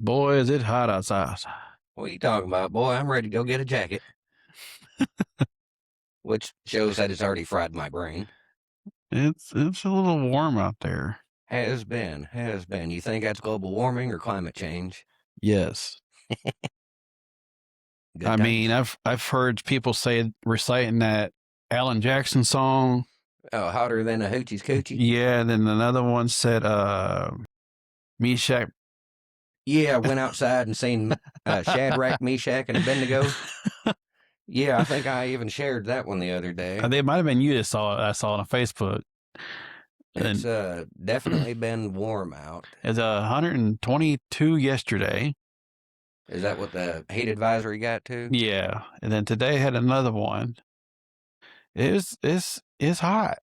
Boy, is it hot outside. What are you talking about, boy? I'm ready to go get a jacket. Which shows that it's already fried my brain. It's a little warm out there. Has been. You think that's global warming or climate change? Yes. Good I times. mean, I've heard people say reciting that Alan Jackson song. Oh, hotter than a hoochie's coochie. Yeah, and then another one said Meshach. Yeah, I went outside and seen Shadrach, Meshach, and Abednego. Yeah, I think I even shared that one the other day. They might have been you that saw it. I saw it on Facebook. It's definitely been warm out. It's 122 yesterday. Is that what the heat advisory got to? Yeah, and then today had another one. It's hot.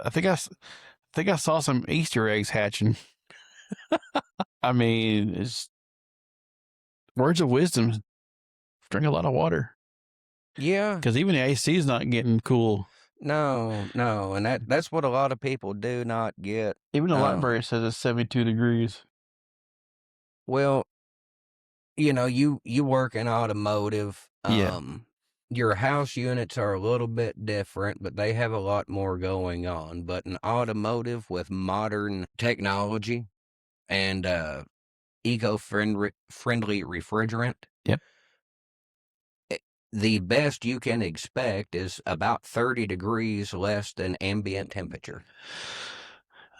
I think I saw some Easter eggs hatching. I mean, it's words of wisdom. Drink a lot of water. Yeah, because even the AC is not getting cool. No, and that's what a lot of people do not get. Even the library says it's 72 degrees. Well, you work in automotive. Yeah. Your house units are a little bit different, but they have a lot more going on. But in automotive with modern technology and eco-friendly refrigerant. Yep. The best you can expect is about 30 degrees less than ambient temperature.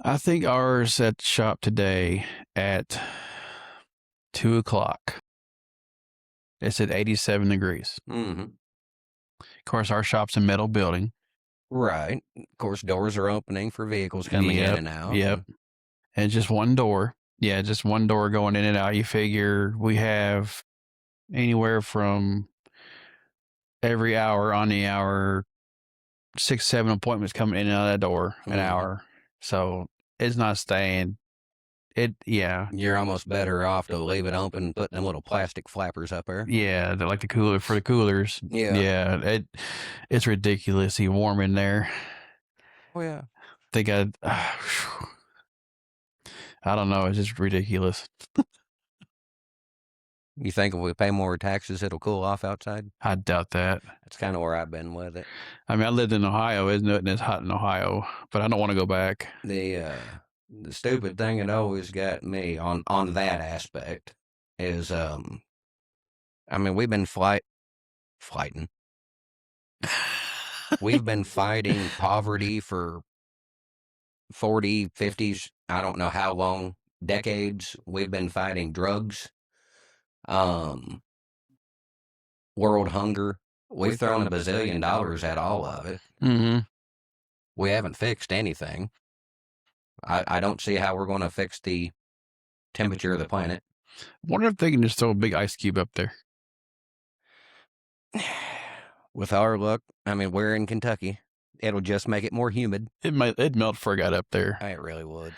I think ours at the shop today at 2:00. It's at 87 degrees. Mm-hmm. Of course, our shop's a metal building. Right. Of course, doors are opening for vehicles coming in and out. Yep. And just one door. Yeah, just one door going in and out. You figure we have anywhere from every hour on the hour, 6, 7 appointments coming in and out of that door an hour. So it's not staying. Yeah. You're almost better off to leave it open and put them little plastic flappers up there. Yeah, they're like the cooler for the coolers. Yeah. It's ridiculously warm in there. Oh yeah. They got I don't know, it's just ridiculous. You think if we pay more taxes, it'll cool off outside? I doubt that. That's kind of where I've been with it. I mean, I lived in Ohio. Isn't it? And it's hot in Ohio, but I don't want to go back. The stupid thing that always got me on that aspect is, I mean, we've been fighting. We've been fighting poverty for 40, 50s, I don't know how long, decades. We've been fighting drugs, world hunger. We've thrown $1 bazillion at all of it. Mm-hmm. We haven't fixed anything. I don't see how we're going to fix the temperature of the planet. I wonder if they can just throw a big ice cube up there. With our luck, I mean, we're in Kentucky. It'll just make it more humid. It'd melt before it got up there. It really would.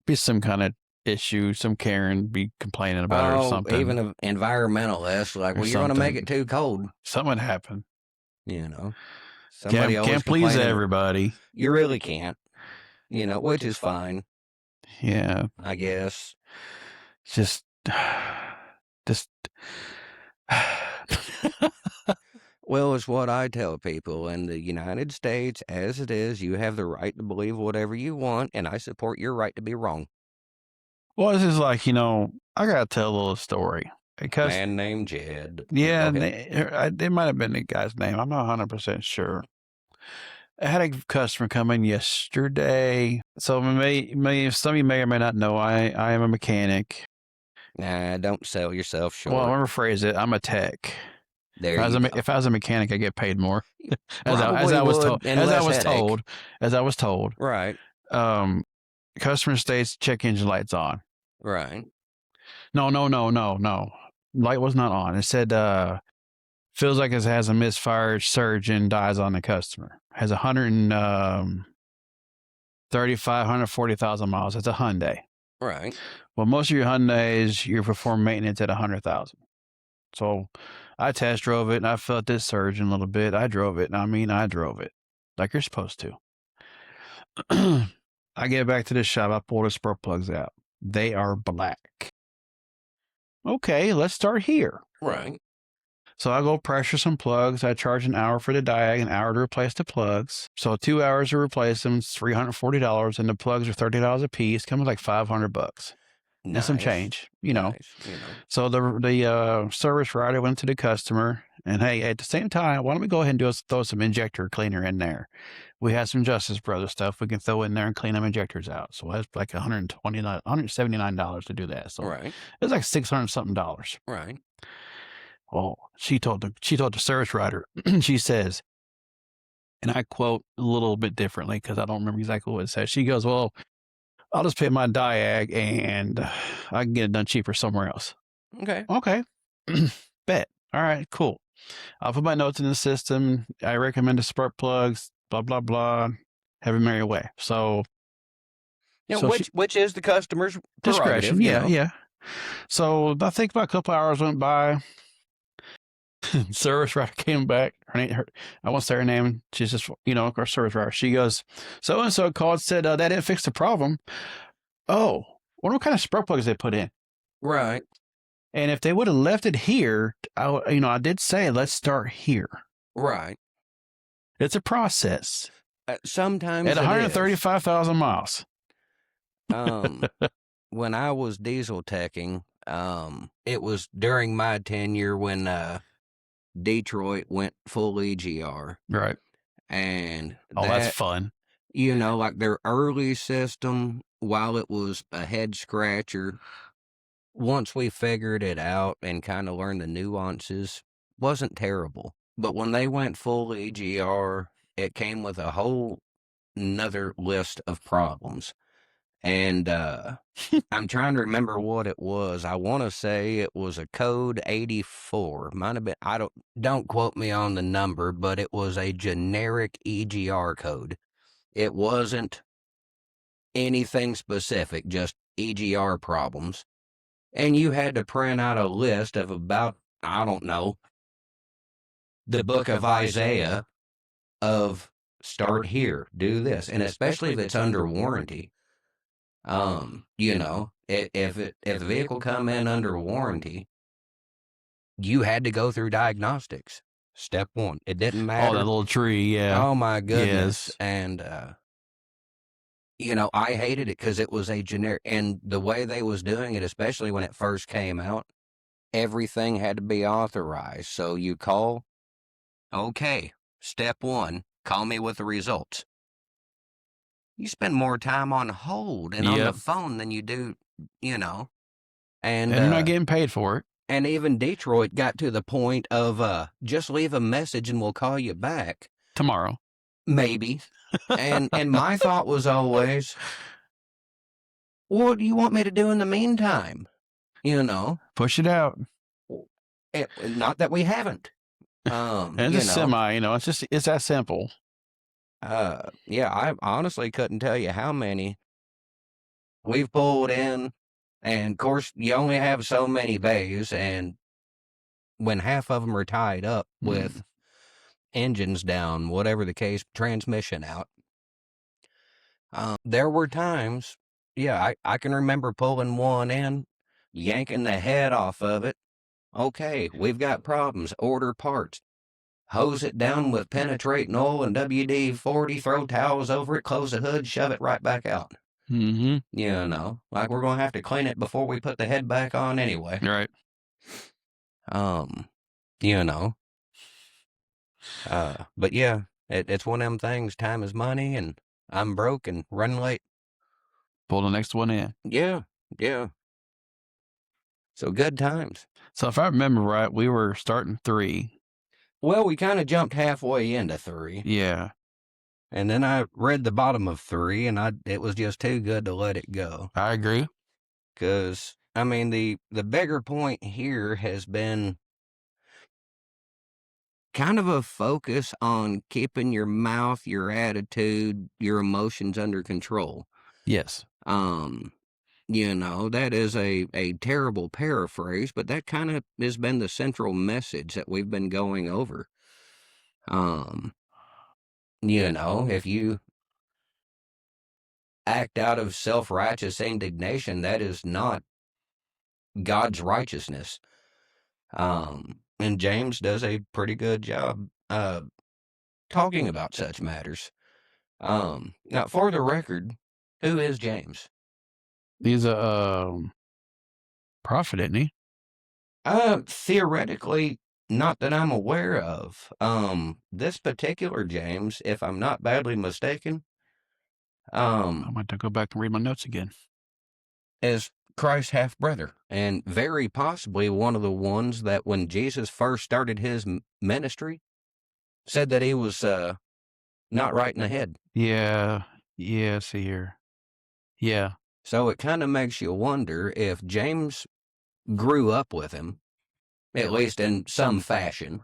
Be some kind of issue, some Karen be complaining about it or something. Even an environmentalist, like, well, you're going to make it too cold. Something would happen. Somebody can't please everybody. You really can't. Which is fine. Yeah. I guess. Just. Well, it's what I tell people. In the United States, as it is, you have the right to believe whatever you want, and I support your right to be wrong. Well, this is like, I got to tell a little story. A man named Jed. Yeah, it might have been the guy's name. I'm not 100% sure. I had a customer come in yesterday. So some of you may or may not know, I am a mechanic. Nah, don't sell yourself short. Well, I'm going to rephrase it. I'm a tech. If I was a mechanic, I get paid more. as I was told. Right. Customer states check engine lights on. Right. No. Light was not on. It said feels like it has a misfire surge and dies on the customer. Has 140,000 miles. It's a Hyundai. Right. Well, most of your Hyundais, you perform maintenance at 100,000. So I test drove it and I felt this surge in a little bit. I drove it. I drove it like you're supposed to. I get back to the shop. I pull the spark plugs out. They are black. Okay, let's start here. Right. So I go pressure some plugs. I charge an hour for the diag, an hour to replace the plugs. So 2 hours to replace them, it's $340, and the plugs are $30 a piece. Comes like $500 and some Nice. change, Nice. So the service writer went to the customer, and hey, at the same time, why don't we go ahead and throw some injector cleaner in there? We have some Justice Brothers stuff we can throw in there and clean them injectors out. So that's like $179 to do that. So Right. it's like $600 something dollars. Right. Well, she told the service writer, she says, and I quote a little bit differently because I don't remember exactly what it says. She goes, "Well, I'll just pay my diag and I can get it done cheaper somewhere else." Okay. Okay, bet. All right, cool. I'll put my notes in the system. I recommend the spark plugs. Blah blah blah. Have a merry way. So she Which is the customer's discretion. prerogative, Yeah, yeah. So I think about a couple hours went by. Service writer came back. I won't say her name. She's just, our service writer. She goes, so and so called, said that didn't fix the problem. Oh, what kind of spark plugs they put in? Right. And if they would have left it here, I did say let's start here. Right. It's a process. Sometimes At 135,000 miles. When I was diesel teching, it was during my tenure when Detroit went full EGR. Right. And that's fun. Like their early system, while it was a head scratcher, once we figured it out and kind of learned the nuances, wasn't terrible. But when they went full EGR, it came with a whole another list of problems. And I'm trying to remember what it was. I want to say it was a code 84. Might have been, don't quote me on the number, but it was a generic EGR code. It wasn't anything specific, just EGR problems. And you had to print out a list of about, I don't know, the book of Isaiah of start here, do this. And especially if it's under warranty. If the vehicle come in under warranty, you had to go through diagnostics. Step one. It didn't matter. Oh, that little tree, yeah. Oh my goodness. Yes. And I hated it because it was a generic, and the way they was doing it, especially when it first came out, everything had to be authorized. So you call, okay, step one, call me with the results. You spend more time on hold and on the phone than you do, and you're not getting paid for it. And even Detroit got to the point of just leave a message and we'll call you back tomorrow, maybe. and my thought was always, what do you want me to do in the meantime? Push it out. Not that we haven't. And it's a semi, it's that simple. Yeah, I honestly couldn't tell you how many we've pulled in, and of course you only have so many bays, and when half of them are tied up with engines down, whatever the case, transmission out, there were times, I can remember pulling one in, yanking the head off of it. Okay, we've got problems, order parts. Hose it down with penetrating oil and WD-40, throw towels over it, close the hood, shove it right back out. Mm-hmm. Like we're going to have to clean it before we put the head back on anyway. Right. But yeah, it's one of them things, time is money, and I'm broke and running late. Pull the next one in. Yeah. So good times. So if I remember right, we were starting 3. Well, we kind of jumped halfway into 3. Yeah. And then I read the bottom of 3, and it was just too good to let it go. I agree. Because, the bigger point here has been kind of a focus on keeping your mouth, your attitude, your emotions under control. Yes. That is a terrible paraphrase, but that kind of has been the central message that we've been going over. If you act out of self-righteous indignation, that is not God's righteousness. And James does a pretty good job talking about such matters. Now, for the record, who is James? He's a prophet, isn't he? Theoretically, not that I'm aware of. This particular James, if I'm not badly mistaken, I might have to go back and read my notes again. is Christ's half brother, and very possibly one of the ones that when Jesus first started his ministry, said that he was not right in the head. Yeah. Yeah. See here. Yeah. So it kind of makes you wonder if James grew up with him, at least in some fashion,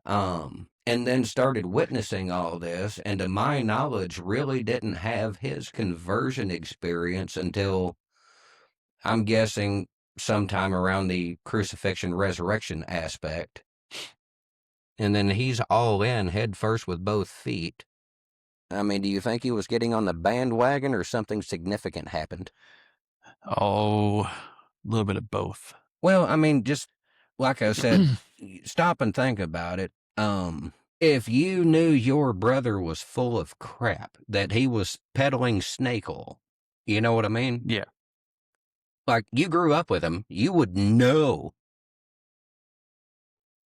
and then started witnessing all this, and to my knowledge, really didn't have his conversion experience until, I'm guessing, sometime around the crucifixion resurrection aspect. And then he's all in head first with both feet. I mean, do you think he was getting on the bandwagon or something significant happened? Oh, a little bit of both. Well, I mean, just like I said, stop and think about it. If you knew your brother was full of crap, that he was peddling snake oil, you know what I mean? Yeah. Like, you grew up with him, you would know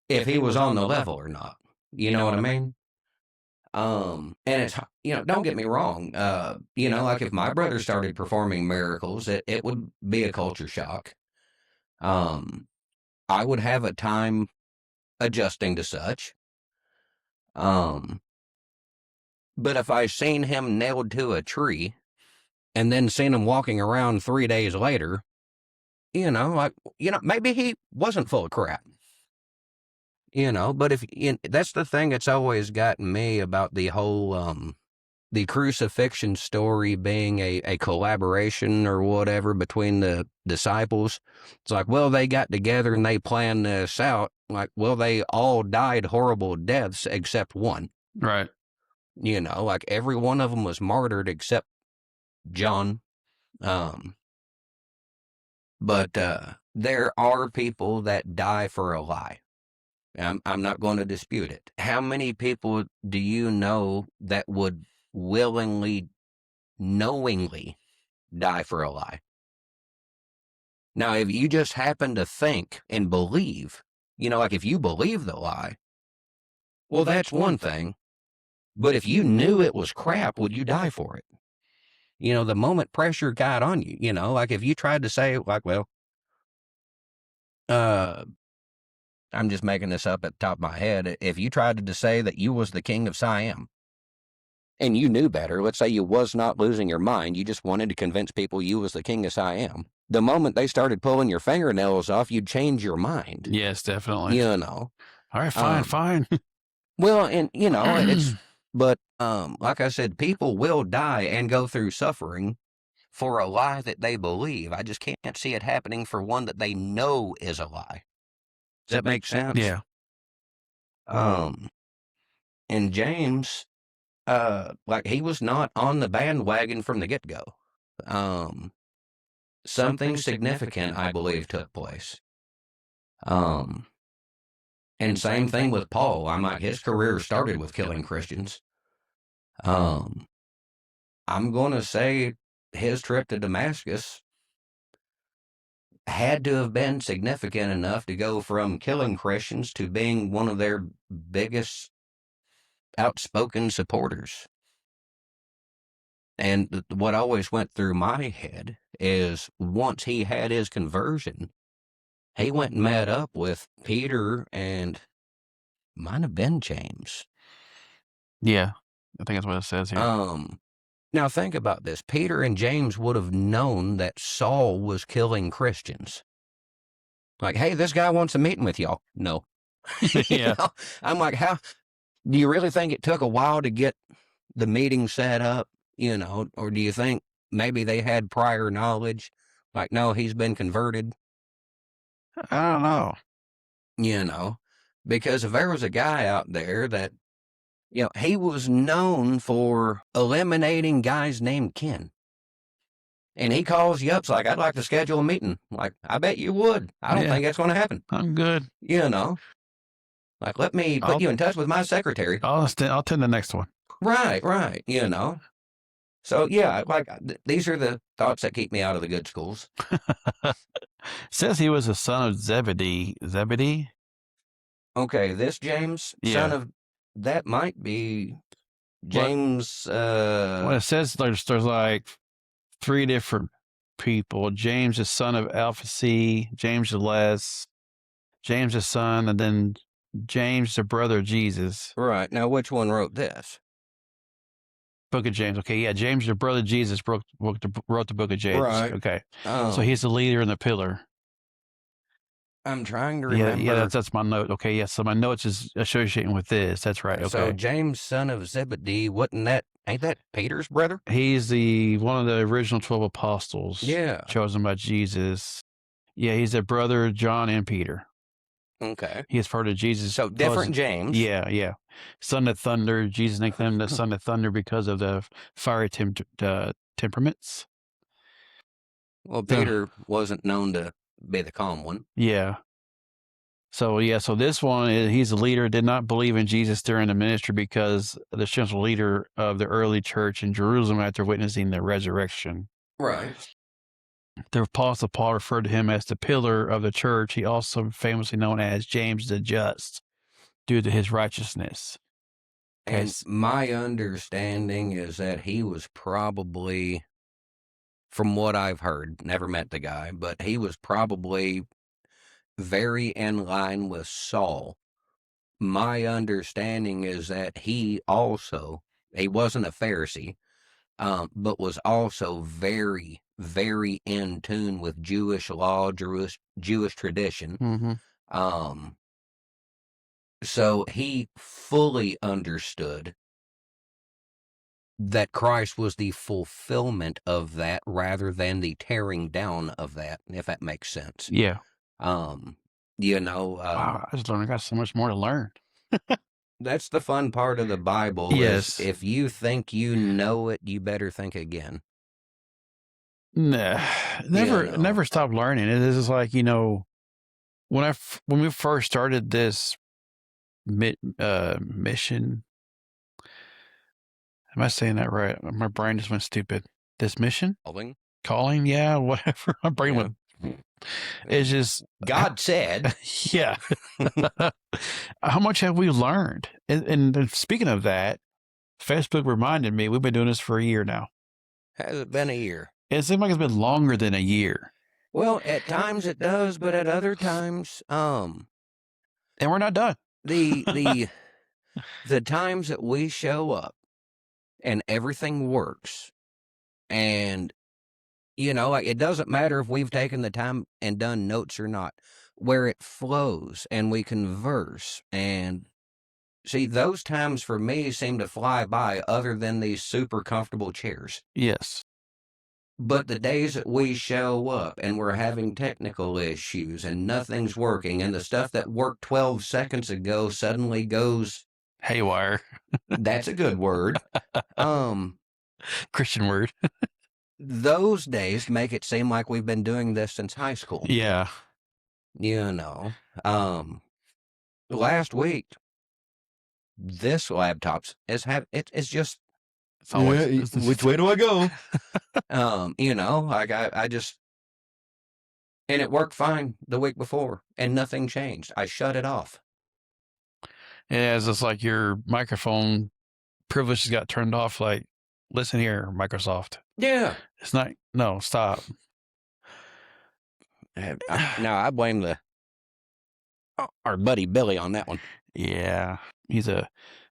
if he was on the level or not. You know what I mean? And it's, don't get me wrong. Like if my brother started performing miracles, it would be a culture shock. I would have a time adjusting to such. But if I seen him nailed to a tree and then seen him walking around 3 days later, maybe he wasn't full of crap. But that's the thing that's always gotten me about the whole, the crucifixion story being a collaboration or whatever between the disciples. It's like, well, they got together and they planned this out. Like, well, they all died horrible deaths except one. Right. Like every one of them was martyred except John. But there are people that die for a lie. I'm not going to dispute it. How many people do you know that would willingly, knowingly die for a lie? Now, if you just happen to think and believe, like if you believe the lie, well, that's one thing. But if you knew it was crap, would you die for it? The moment pressure got on you, like if you tried to say, like, well, I'm just making this up at the top of my head. If you tried to say that you was the king of Siam and you knew better, let's say you was not losing your mind, you just wanted to convince people you was the king of Siam. The moment they started pulling your fingernails off, you'd change your mind. Yes, definitely. All right, fine. Well, and it's, but like I said, people will die and go through suffering for a lie that they believe. I just can't see it happening for one that they know is a lie. Does that make sense? Yeah. And James, like he was not on the bandwagon from the get-go. Something significant, I believe, took place. And same thing with Paul. I'm like, his career started with killing Christians. I'm going to say his trip to Damascus had to have been significant enough to go from killing Christians to being one of their biggest outspoken supporters. And what always went through my head is once he had his conversion, he went and met up with Peter and might have been James. Yeah, I think that's what it says here. Now think about this. Peter and James would have known that Saul was killing Christians. Like, hey, this guy wants a meeting with y'all. No. Yeah. I'm like, how do you really think it took a while to get the meeting set up? Or do you think maybe they had prior knowledge? Like, no, he's been converted. I don't know. Because if there was a guy out there that, he was known for eliminating guys named Ken. And he calls you up, like, I'd like to schedule a meeting. Like, I bet you would. I don't think that's going to happen. I'm good. You know, like, let me put you in touch with my secretary. I'll attend the next one. Right. You know. So, yeah, like, these are the thoughts that keep me out of the good schools. Says he was a son of Zebedee. Zebedee? Okay, this James, son of, that might be James. Well, it says there's like 3 different people. James, the son of Alphaeus, James the less, James the son, and then James the brother of Jesus. Right. Now, which one wrote this? Book of James. Okay, yeah, James the brother of Jesus wrote the book of James. Right. Okay. So he's the leader and the pillar. I'm trying to remember. Yeah, that's my note. Okay, yeah, so my notes is associating with this. That's right. Okay. So James, son of Zebedee, ain't that Peter's brother? He's one of the original 12 apostles. Yeah. Chosen by Jesus. Yeah, he's the brother of John and Peter. Okay. He is part of Jesus. So different James. Yeah. Son of Thunder. Jesus nicknamed the Son of Thunder because of the fiery temperaments. Well, Peter wasn't known to be the calm one. Yeah. So this one, he's the leader, did not believe in Jesus during the ministry because the central leader of the early church in Jerusalem after witnessing the resurrection. Right. The Apostle Paul referred to him as the pillar of the church. He also famously known as James the Just due to his righteousness. And my understanding is that he was probably, from what I've heard, never met the guy, but he was probably very in line with Saul. My understanding is that he wasn't a Pharisee, but was also very, very in tune with Jewish law, Jewish tradition. Mm-hmm. So he fully understood that Christ was the fulfillment of that rather than the tearing down of that, if that makes sense. Yeah. Wow, I just learned I got so much more to learn. That's the fun part of the Bible. Yes. Is if you think you know it, you better think again. Nah, never stop learning. It is like, when we first started this mission. Am I saying that right? My brain just went stupid. This mission? Calling? Yeah, whatever. My brain went. It's just God said. Yeah. How much have we learned? And speaking of that, Facebook reminded me we've been doing this for a year now. Has it been a year? It seems like it's been longer than a year. Well, at times it does, but at other times, and we're not done. The times that we show up and everything works, and like, it doesn't matter if we've taken the time and done notes or not, where it flows and we converse. And see, those times for me seem to fly by, other than these super comfortable chairs. Yes. But the days that we show up and we're having technical issues and nothing's working, and the stuff that worked 12 seconds ago suddenly goes haywire. That's a good word. Christian word. Those days make it seem like we've been doing this since high school. Yeah. Last week, this laptop's it's just. It's always, which way do I go? I just, and it worked fine the week before, and nothing changed. I shut it off. Yeah, it's just like your microphone privileges got turned off. Like, listen here, Microsoft. Yeah. It's not. No, stop. I blame our buddy Billy on that one. Yeah, I'm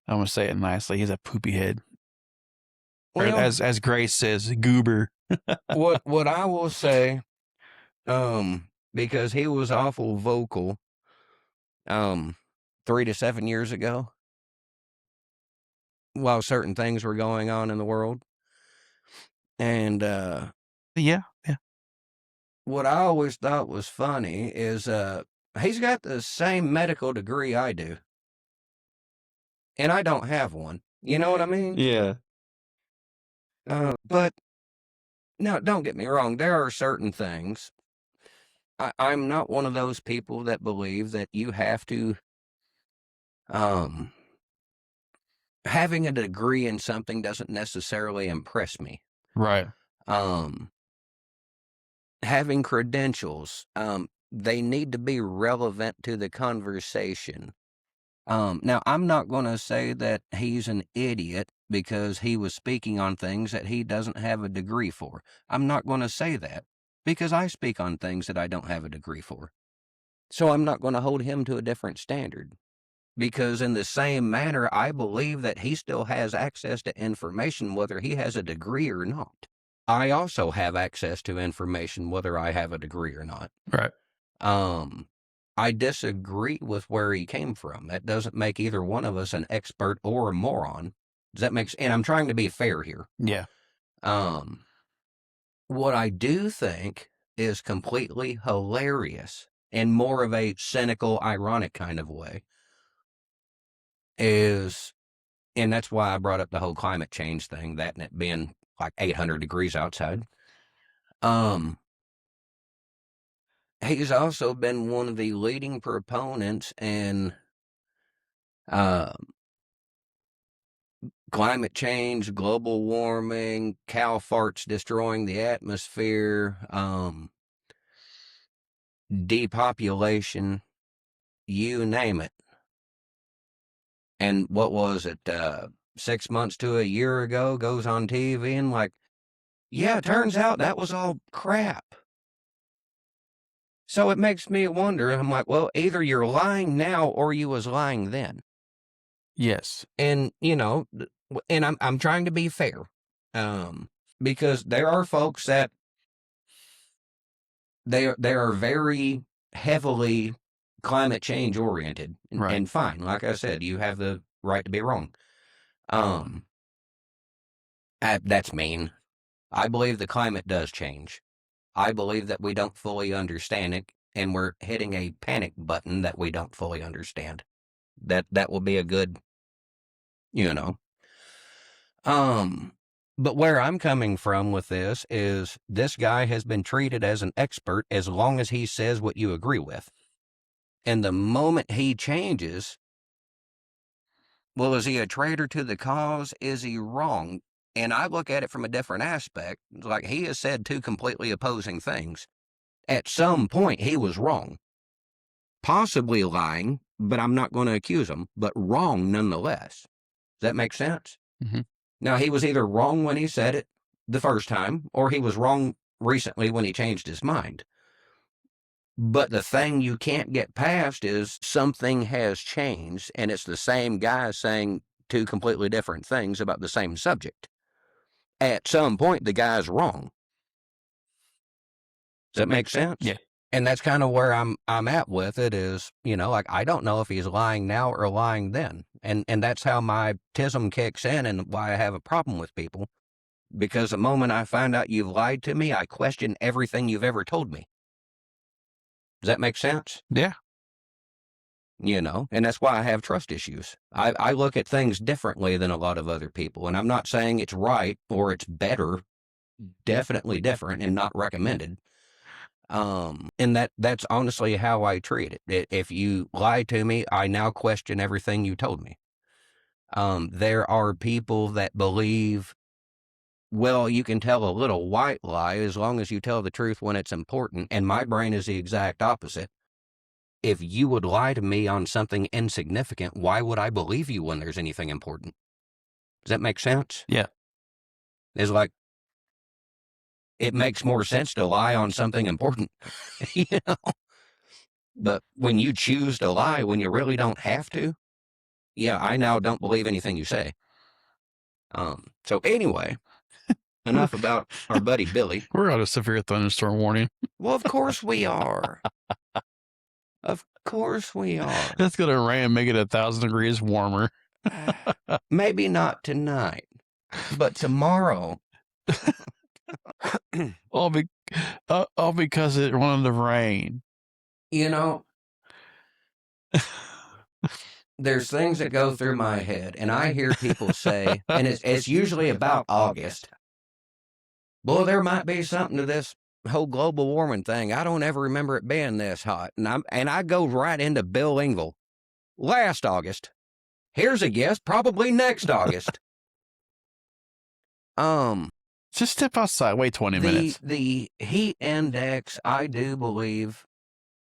gonna say it nicely. He's a poopy head. Well, as Grace says, goober. what I will say, because he was awful vocal, 3 to 7 years ago, while certain things were going on in the world, and yeah. What I always thought was funny is he's got the same medical degree I do, and I don't have one. You know what I mean? Yeah. But Now, don't get me wrong, there are certain things. I'm not one of those people that believe that you have to, um, having a degree in something doesn't necessarily impress me. Right. Um, having credentials, they need to be relevant to the conversation. Now, I'm not going to say that he's an idiot because he was speaking on things that he doesn't have a degree for. I'm not going to say that because I speak on things that I don't have a degree for. So I'm not going to hold him to a different standard because, in the same manner, I believe that he still has access to information whether he has a degree or not. I also have access to information whether I have a degree or not. Right. I disagree with where he came from. That doesn't make either one of us an expert or a moron. Does that make sense? And I'm trying to be fair here. Yeah. What I do think is completely hilarious in more of a cynical, ironic kind of way is, and that's why I brought up the whole climate change thing, that and it being like 800 degrees outside. He's also been one of the leading proponents in climate change, global warming, cow farts destroying the atmosphere, depopulation, you name it. And what was it, 6 months to a year ago, goes on TV and like, yeah, it turns out that was all crap. So it makes me wonder, I'm like, well, either you're lying now or you was lying then. Yes. And, and I'm trying to be fair, because there are folks that they are very heavily climate change oriented, Right. and fine. Like I said, you have the right to be wrong. That's mean. I believe the climate does change. I believe that we don't fully understand it, and we're hitting a panic button that we don't fully understand. That will be a good, you know. But where I'm coming from with this is this guy has been treated as an expert as long as he says what you agree with. And the moment he changes, well, is he a traitor to the cause? Is he wrong? And I look at it from a different aspect. Like, he has said two completely opposing things. At some point, he was wrong. Possibly lying, but I'm not going to accuse him, but wrong nonetheless. Does that make sense? Mm-hmm. Now, he was either wrong when he said it the first time, or he was wrong recently when he changed his mind. But the thing you can't get past is something has changed, and it's the same guy saying two completely different things about the same subject. At some point, the guy's wrong. Does that make sense? Yeah. And that's kind of where I'm at with it is, like, I don't know if he's lying now or lying then. And that's how my tism kicks in and why I have a problem with people. Because the moment I find out you've lied to me, I question everything you've ever told me. Does that make sense? Yeah. And that's why I have trust issues. I look at things differently than a lot of other people. And I'm not saying it's right or it's better, definitely different and not recommended. And that's honestly how I treat it. If you lie to me, I now question everything you told me. There are people that believe, well, you can tell a little white lie as long as you tell the truth when it's important. And my brain is the exact opposite. If you would lie to me on something insignificant, why would I believe you when there's anything important? Does that make sense? Yeah. It's like, it makes more sense to lie on something important, But when you choose to lie when you really don't have to, yeah, I now don't believe anything you say. So anyway, enough about our buddy Billy. We're on a severe thunderstorm warning. Well, of course we are. Of course we are. It's going to rain and make it 1,000 degrees warmer. Maybe not tonight, but tomorrow. all because it wanted to rain. There's things that go through my head, and I hear people say, and it's usually about August. Boy, there might be something to this whole global warming thing. I don't ever remember it being this hot. And I go right into Bill Engvall. Last August. Here's a guess, probably next August. Just step outside, wait 20 minutes. The heat index, I do believe,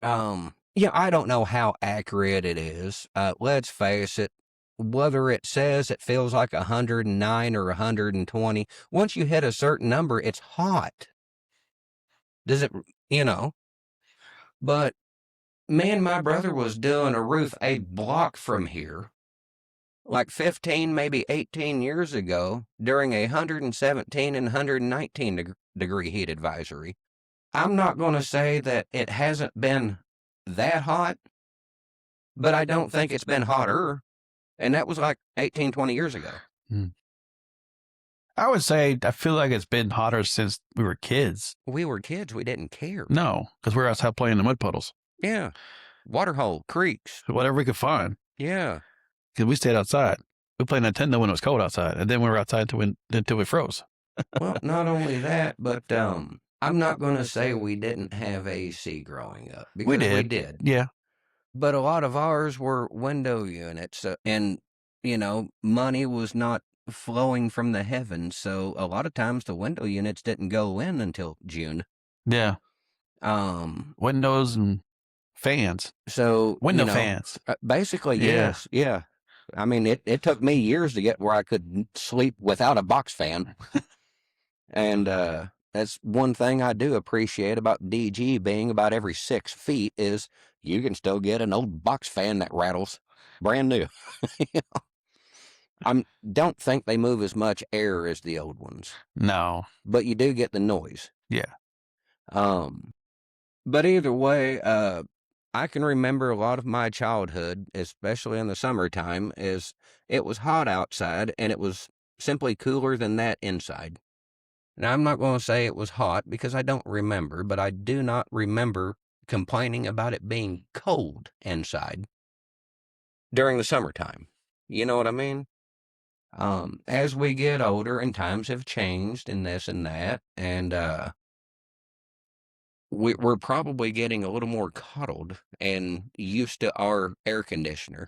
yeah, I don't know how accurate it is. Let's face it, whether it says it feels like 109 or 120, once you hit a certain number, it's hot. Does it, but me and my brother was doing a roof a block from here, like 15, maybe 18 years ago, during a 117 and 119 degree heat advisory. I'm not going to say that it hasn't been that hot, but I don't think it's been hotter. And that was like 18, 20 years ago. I would say I feel like it's been hotter since we were kids. We were kids. We didn't care. No, because we were outside playing in the mud puddles. Yeah. Waterhole, creeks. Whatever we could find. Yeah. Because we stayed outside. We played Nintendo when it was cold outside. And then we were outside until we froze. Well, not only that, but I'm not going to say we didn't have AC growing up. Because we did. Yeah. But a lot of ours were window units. And, money was not flowing from the heavens. So a lot of times the window units didn't go in until June. Yeah. Windows and fans. So window fans. Basically, yes. Yeah. I mean, it took me years to get where I could sleep without a box fan. And that's one thing I do appreciate about DG being about every 6 feet is you can still get an old box fan that rattles brand new. I don't think they move as much air as the old ones. No. But you do get the noise. Yeah. But either way, I can remember a lot of my childhood, especially in the summertime, is it was hot outside and it was simply cooler than that inside. Now, I'm not going to say it was hot because I don't remember, but I do not remember complaining about it being cold inside during the summertime. You know what I mean? As we get older and times have changed and this and that, and we're probably getting a little more coddled and used to our air conditioner.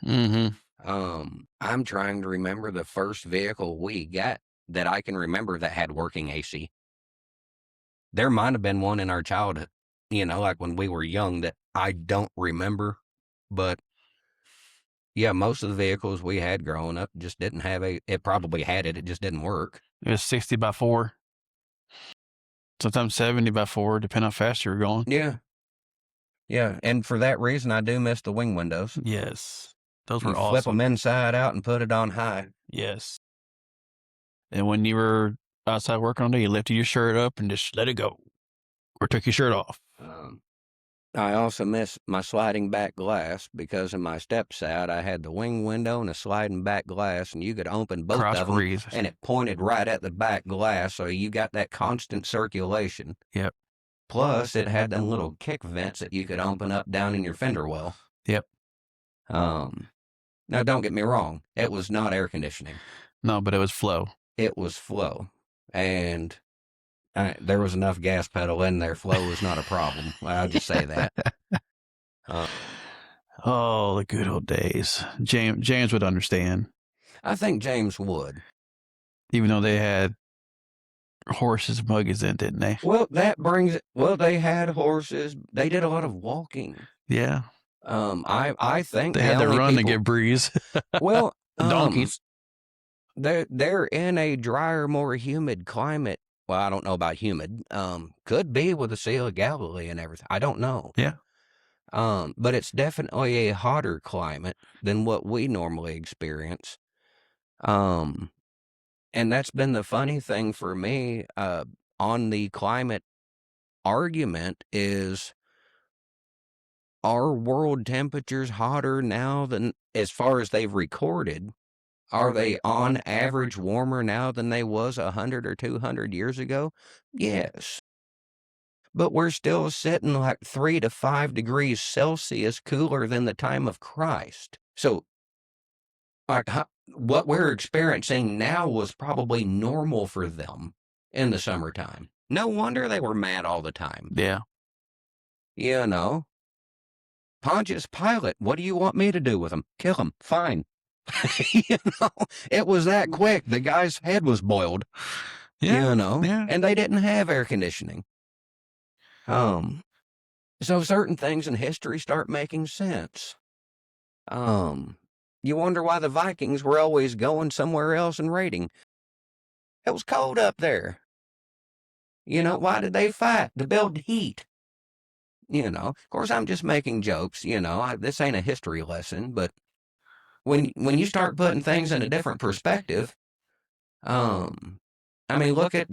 I'm trying to remember the first vehicle we got that I can remember that had working AC. There might have been one in our childhood, like when we were young that I don't remember, but yeah, most of the vehicles we had growing up just didn't have it probably had it just didn't work. It was 60 by 4. Sometimes 70 by 4, depending how fast you were going. Yeah. Yeah, and for that reason, I do miss the wing windows. Yes. Those were awesome. Flip them inside out and put it on high. Yes. And when you were outside working on it, you lifted your shirt up and just let it go. Or took your shirt off. I also miss my sliding back glass because in my step side, I had the wing window and a sliding back glass, and you could open both of them, and it pointed right at the back glass, so you got that constant circulation. Yep. Plus, it had them little kick vents that you could open up down in your fender well. Yep. Now, don't get me wrong. It was not air conditioning. No, but it was flow. It was flow. And there was enough gas pedal in there. Flow was not a problem. I'll just say that. Oh, the good old days. James would understand. I think James would. Even though they had horses and buggies in, didn't they? Well, that brings it. Well, they had horses. They did a lot of walking. Yeah. I think they had to run to get breeze. Well, donkeys. They're in a drier, more humid climate. Well, I don't know about humid. Could be with the Sea of Galilee and everything. I don't know. Yeah. But it's definitely a hotter climate than what we normally experience. And that's been the funny thing for me, on the climate argument is, are world temperatures hotter now than, as far as they've recorded, are they on average warmer now than they was 100 or 200 years ago? Yes. But we're still sitting like 3 to 5 degrees Celsius cooler than the time of Christ. So, like, what we're experiencing now was probably normal for them in the summertime. No wonder they were mad all the time. Yeah. You know, Pontius Pilate, what do you want me to do with him? Kill him. Fine. You know, it was that quick. The guy's head was boiled. Yeah. You know, Yeah. and they didn't have air conditioning. So certain things in history start making sense. You wonder why the Vikings were always going somewhere else and raiding. It was cold up there. You know, why did they fight? To build heat. You know, of course, I'm just making jokes. You know, this ain't a history lesson, but when you start putting things in a different perspective, I mean, look at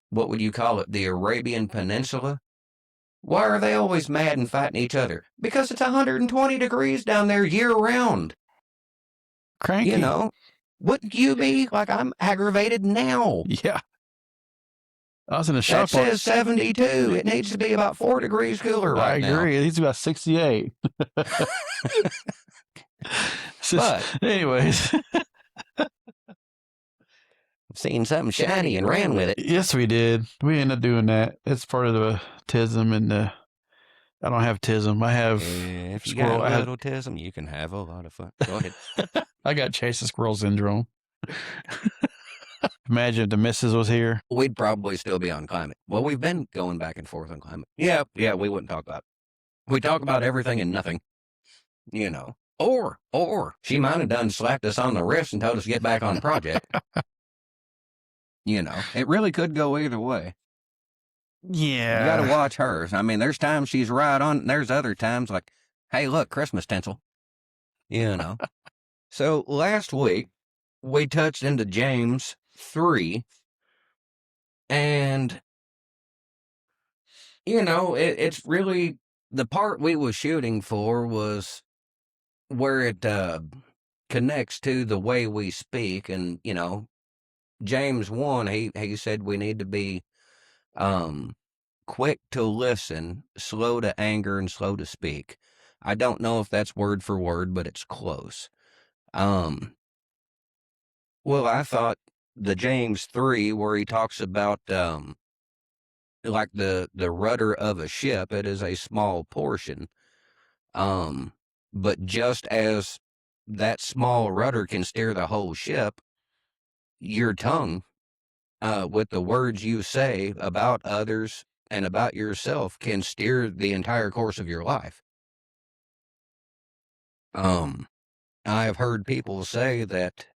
what would you call it, the Arabian Peninsula? Why are they always mad and fighting each other? Because it's 120 degrees down there year round. Cranky. You know, wouldn't you be like, I'm aggravated now? Yeah. I was in the shop. That says 72. It needs to be about 4 degrees cooler right now. I agree. It needs to be about 68. But anyways. Seen something shiny and ran with it. Yes, we did. We ended up doing that. It's part of the tism and the. I don't have tism. I have. If you got a little tism, you can have a lot of fun. Go ahead. I got chase the squirrel syndrome. Imagine if the missus was here. We'd probably still be on climate. Well, we've been going back and forth on climate. Yeah, we wouldn't talk about it. We talk about everything and nothing. You know. Or she might have done slapped us on the wrist and told us to get back on the project. You know, it really could go either way. Yeah. You got to watch hers. I mean, there's times she's right on. There's other times like, hey, look, Christmas tinsel. You know. So last week, we touched into James 3. And, you know, it's really, the part we was shooting for was where it connects to the way we speak. And, you know, James 1, he said we need to be quick to listen, slow to anger, and slow to speak. I don't know if that's word for word, but it's close. Well, I thought the James 3, where he talks about like the rudder of a ship, it is a small portion. But just as that small rudder can steer the whole ship, your tongue, with the words you say about others and about yourself, can steer the entire course of your life. I have heard people say that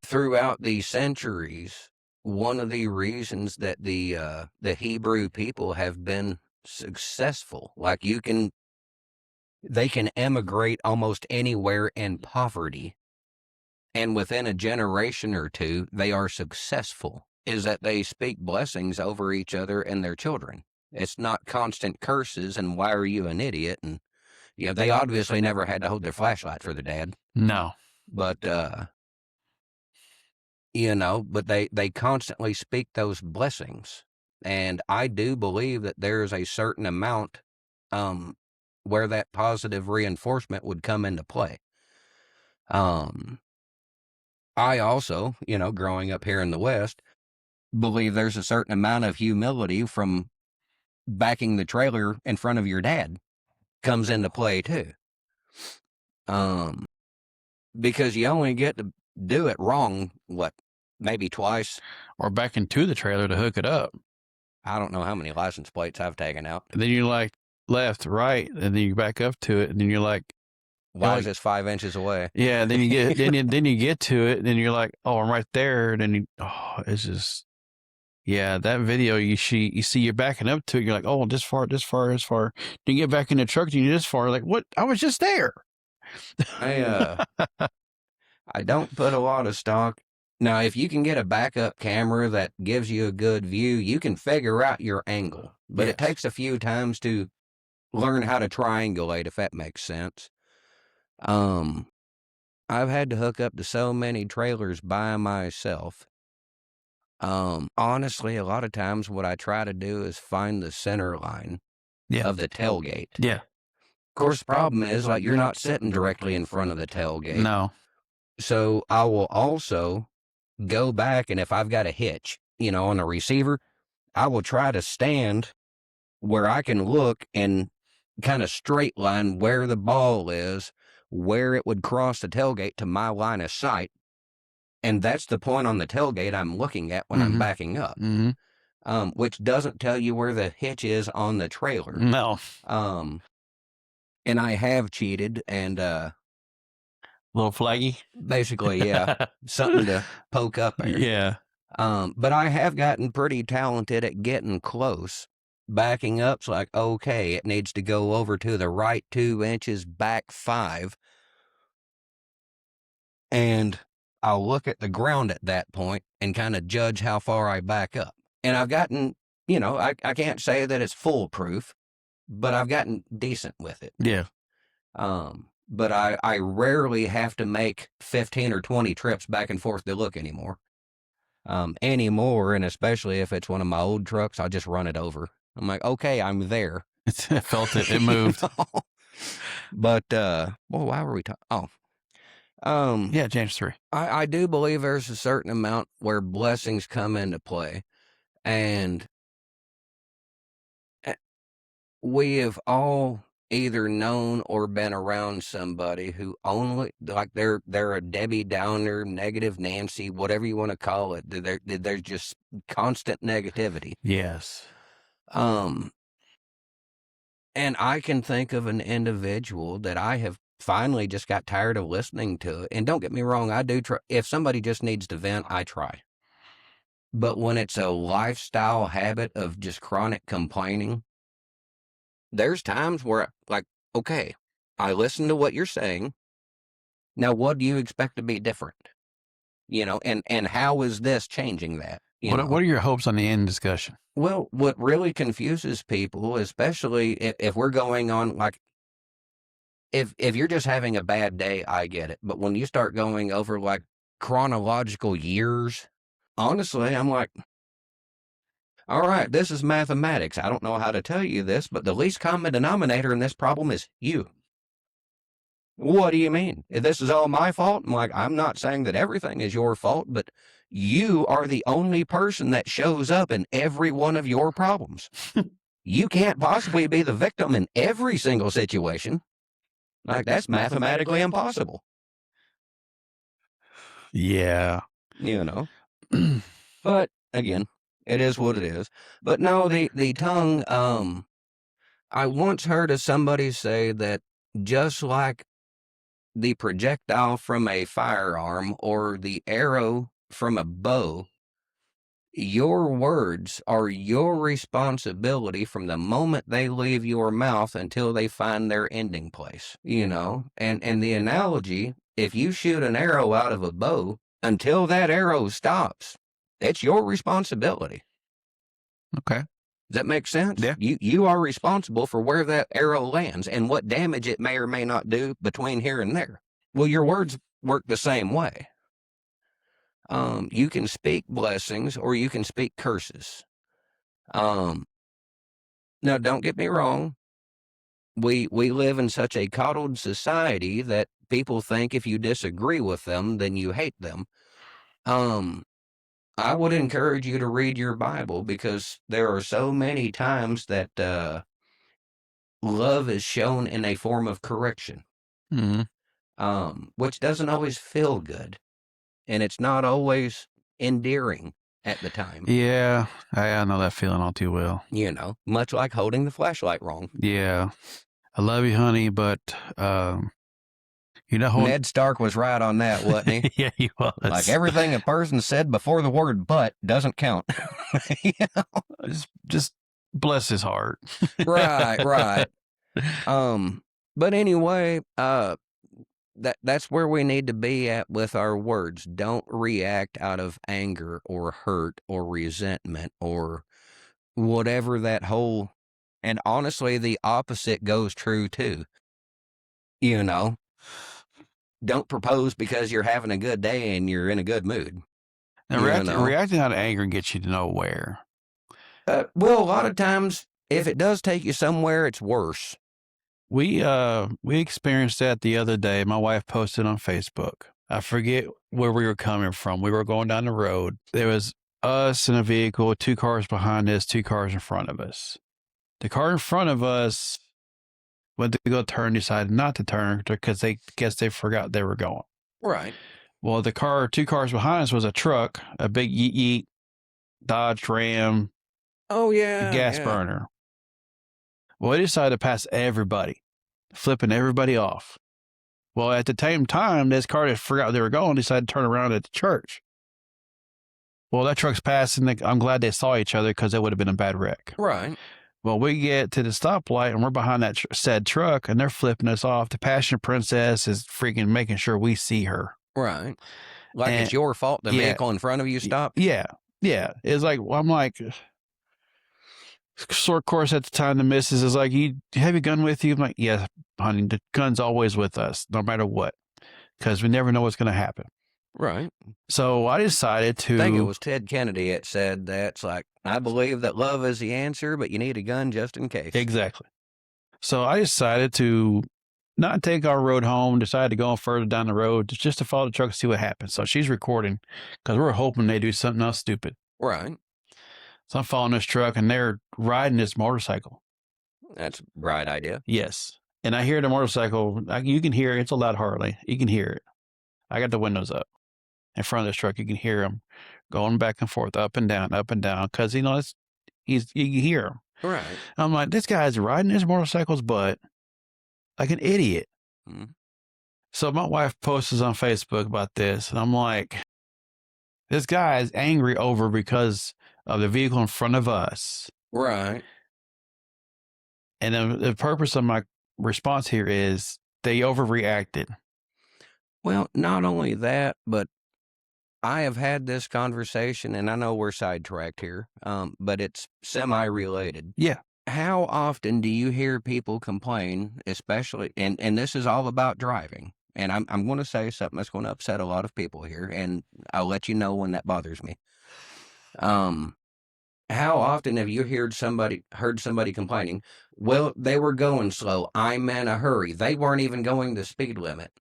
throughout the centuries, one of the reasons that the Hebrew people have been successful, like they can emigrate almost anywhere in poverty, and within a generation or two, they are successful, is that they speak blessings over each other and their children. It's not constant curses and why are you an idiot? And, you know, they obviously never had to hold their flashlight for their dad. No. But, you know, but they constantly speak those blessings. And I do believe that there is a certain amount where that positive reinforcement would come into play. I also, you know, growing up here in the West, believe there's a certain amount of humility from backing the trailer in front of your dad comes into play too. Because you only get to do it wrong, maybe twice? Or back into the trailer to hook it up. I don't know how many license plates I've taken out. And then you're like left, right, and then you back up to it, and then you're like, why is this 5 inches away? Yeah, then you get then you get to it, and then you're like, oh, I'm right there. And then it's just, yeah, that video you see you're backing up to it. You're like, oh, this far. Then you get back in the truck, and you're this far. Like, what? I was just there. I don't put a lot of stock. Now, if you can get a backup camera that gives you a good view, you can figure out your angle. But It takes a few times to learn how to triangulate, if that makes sense. I've had to hook up to so many trailers by myself. Honestly, a lot of times what I try to do is find the center line of the tailgate. Yeah. Of course, the problem is, like, you're not sitting directly in front of the tailgate. No. So I will also go back, and if I've got a hitch, on the receiver, I will try to stand where I can look and kind of straight line where the ball is, where it would cross the tailgate to my line of sight. And that's the point on the tailgate I'm looking at when I'm backing up, which doesn't tell you where the hitch is on the trailer. No. And I have cheated, and little flaggy. Basically, yeah, something to poke up there. Yeah. But I have gotten pretty talented at getting close. Backing up's like, okay, it needs to go over to the right 2 inches, back 5. And I'll look at the ground at that point and kind of judge how far I back up. And I've gotten, I can't say that it's foolproof, but I've gotten decent with it. Yeah. But I rarely have to make 15 or 20 trips back and forth to look anymore. Anymore, and especially if it's one of my old trucks, I'll just run it over. I'm like, okay, I'm there. I felt it. It moved. But, well, why were we talking? Yeah, James 3. I do believe there's a certain amount where blessings come into play. And we have all either known or been around somebody who only, like, they're a Debbie Downer, negative Nancy, whatever you want to call it. There's just constant negativity. Yes. And I can think of an individual that I have finally just got tired of listening to. And don't get me wrong, I do try. If somebody just needs to vent, I try. But when it's a lifestyle habit of just chronic complaining, there's times where, like, okay, I listen to what you're saying. Now, what do you expect to be different? And how is this changing that? What are your hopes on the end discussion? Well, what really confuses people, especially if we're going on, like, if you're just having a bad day, I get it. But when you start going over, like, chronological years, honestly, I'm like, all right, this is mathematics. I don't know how to tell you this, but the least common denominator in this problem is you. What do you mean? This is all my fault? I'm like, I'm not saying that everything is your fault, but you are the only person that shows up in every one of your problems. You can't possibly be the victim in every single situation. Like, that's mathematically impossible. Yeah. But again, it is what it is. But no, the tongue, I once heard of somebody say that just like the projectile from a firearm or the arrow from a bow, your words are your responsibility from the moment they leave your mouth until they find their ending place, and the analogy, if you shoot an arrow out of a bow, until that arrow stops, it's your responsibility. Okay. Does that make sense? Yeah. You are responsible for where that arrow lands and what damage it may or may not do between here and there. Well, your words work the same way. You can speak blessings or you can speak curses. Now, don't get me wrong. We live in such a coddled society that people think if you disagree with them, then you hate them. I would encourage you to read your Bible, because there are so many times that love is shown in a form of correction, which doesn't always feel good, and it's not always endearing at the time. Yeah, I know that feeling all too well. Much like holding the flashlight wrong. Yeah. I love you, honey, but Ned Stark was right on that, wasn't he? Yeah, he was. Like, everything a person said before the word "but" doesn't count. Just bless his heart. Right. But anyway, that's where we need to be at with our words. Don't react out of anger or hurt or resentment or whatever that whole. And honestly, the opposite goes true too. Don't propose because you're having a good day and you're in a good mood. Now, reacting out of anger gets you to nowhere. Well, a lot of times, if it does take you somewhere, it's worse. We experienced that the other day. My wife posted on Facebook. I forget where we were coming from. We were going down the road. There was us in a vehicle, 2 cars behind us, 2 cars in front of us. The car in front of us went to go turn, decided not to turn because they forgot they were going. Right. Well, 2 cars behind us was a truck, a big yeet yeet Dodge Ram, Oh a yeah, gas yeah. burner. Well, they decided to pass everybody, flipping everybody off. Well, at the same time, this car that forgot they were going decided to turn around at the church. Well, that truck's passing. I'm glad they saw each other because it would have been a bad wreck. Right. Well, we get to the stoplight and we're behind that said truck and they're flipping us off. The passion princess is freaking making sure we see her. Right. Like And it's your fault the yeah, vehicle in front of you stopped? yeah, yeah. It's like, I'm like, so of course at the time the missus is like, you have your gun with you? I'm like, yeah, honey, the gun's always with us, no matter what, because we never know what's going to happen. Right. So I decided to. I think it was Ted Kennedy that said that's like, I believe that love is the answer, but you need a gun just in case. Exactly. So I decided to not take our road home, decided to go further down the road just to follow the truck and see what happens. So she's recording because we're hoping they do something else stupid. Right. So I'm following this truck and they're riding this motorcycle. That's a bright idea. Yes. And I hear the motorcycle. You can hear it. It's a loud Harley. You can hear it. I got the windows up. In front of this truck, you can hear him going back and forth, up and down, because, you can hear him. Right. I'm like, this guy's riding his motorcycle's butt like an idiot. Mm-hmm. So my wife posts on Facebook about this, and I'm like, this guy is angry over because of the vehicle in front of us. Right. And the purpose of my response here is they overreacted. Well, not only that, but I have had this conversation, and I know we're sidetracked here, but it's semi-related. Yeah. How often do you hear people complain, especially, and this is all about driving, and I'm going to say something that's going to upset a lot of people here, and I'll let you know when that bothers me. How often have you heard somebody complaining, well, they were going slow, I'm in a hurry, they weren't even going the speed limit?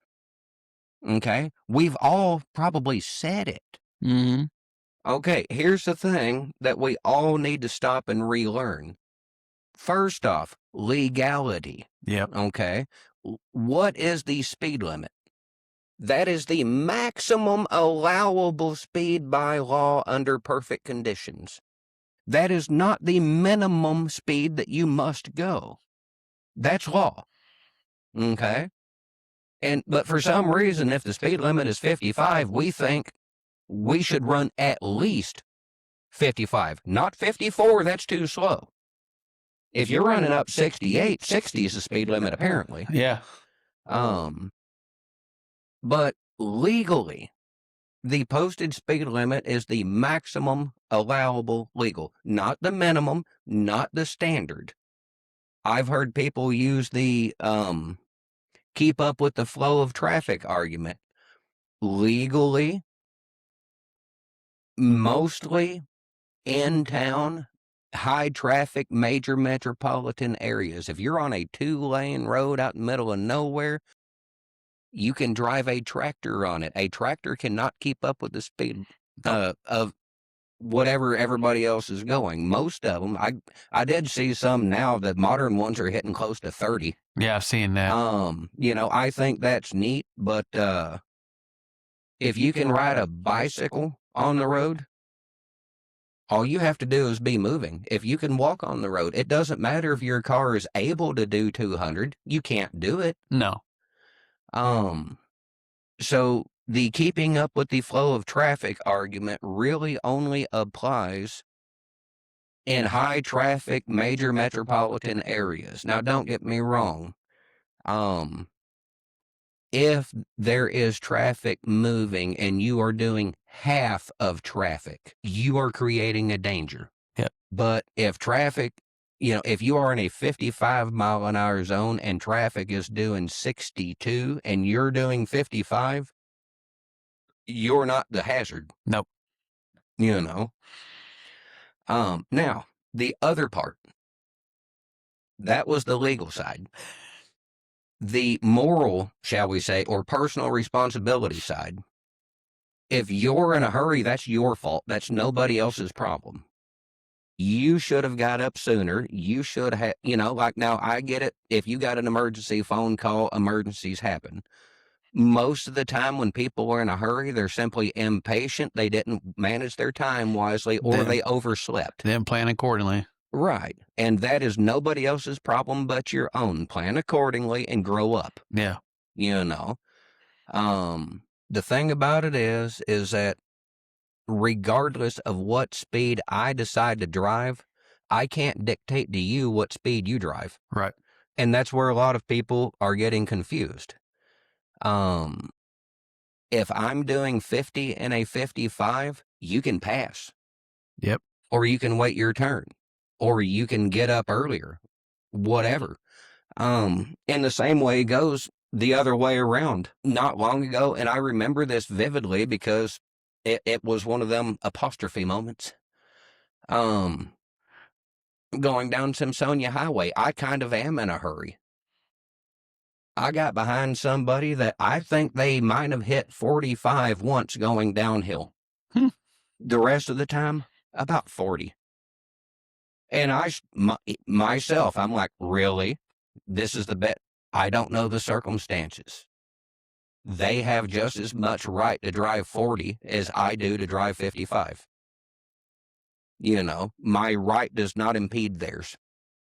Okay, we've all probably said it. Mm-hmm. Okay, here's the thing that we all need to stop and relearn. First off, legality. Yep. Okay, what is the speed limit? That is the maximum allowable speed by law under perfect conditions. That is not the minimum speed that you must go. That's law. Okay? But for some reason, if the speed limit is 55, we think we should run at least 55, not 54. That's too slow. If you're running up 68, 60 is the speed limit, apparently. Yeah. But legally, the posted speed limit is the maximum allowable legal, not the minimum, not the standard. I've heard people use the keep up with the flow of traffic argument. Legally, mostly in town, high traffic, major metropolitan areas, if you're on a 2-lane road out in the middle of nowhere, you can drive a tractor on it. A tractor cannot keep up with the speed of whatever everybody else is going. Most of them, I did see some now, the modern ones are hitting close to 30. Yeah, I've seen that. I think that's neat, but if you can ride a bicycle on the road, all you have to do is be moving. If you can walk on the road, it doesn't matter if your car is able to do 200. You can't do it. No. So the keeping up with the flow of traffic argument really only applies in high traffic, major metropolitan areas. Now, don't get me wrong. If there is traffic moving and you are doing half of traffic, you are creating a danger. Yep. But if traffic, if you are in a 55-mile-an-hour zone and traffic is doing 62 and you're doing 55, you're not the hazard. Nope. Now, the other part, that was the legal side. the moral, shall we say, or personal responsibility side, if you're in a hurry, that's your fault. That's nobody else's problem. You should have got up sooner. You should have, like now I get it. If you got an emergency phone call, emergencies happen. Most of the time when people are in a hurry, they're simply impatient. They didn't manage their time wisely, or they overslept. Then plan accordingly. Right. And that is nobody else's problem but your own. Plan accordingly and grow up. Yeah. The thing about it is that regardless of what speed I decide to drive, I can't dictate to you what speed you drive. Right. And that's where a lot of people are getting confused. If I'm doing 50 in a 55, you can pass. Yep. Or you can wait your turn. Or you can get up earlier. Whatever. And the same way goes the other way around. Not long ago, and I remember this vividly because it was one of them apostrophe moments. Going down Simpsonia Highway, I kind of am in a hurry. I got behind somebody that I think they might have hit 45 once going downhill. The rest of the time, about 40. And myself, I'm like, really? This is the bet. I don't know the circumstances. They have just as much right to drive 40 as I do to drive 55. My right does not impede theirs.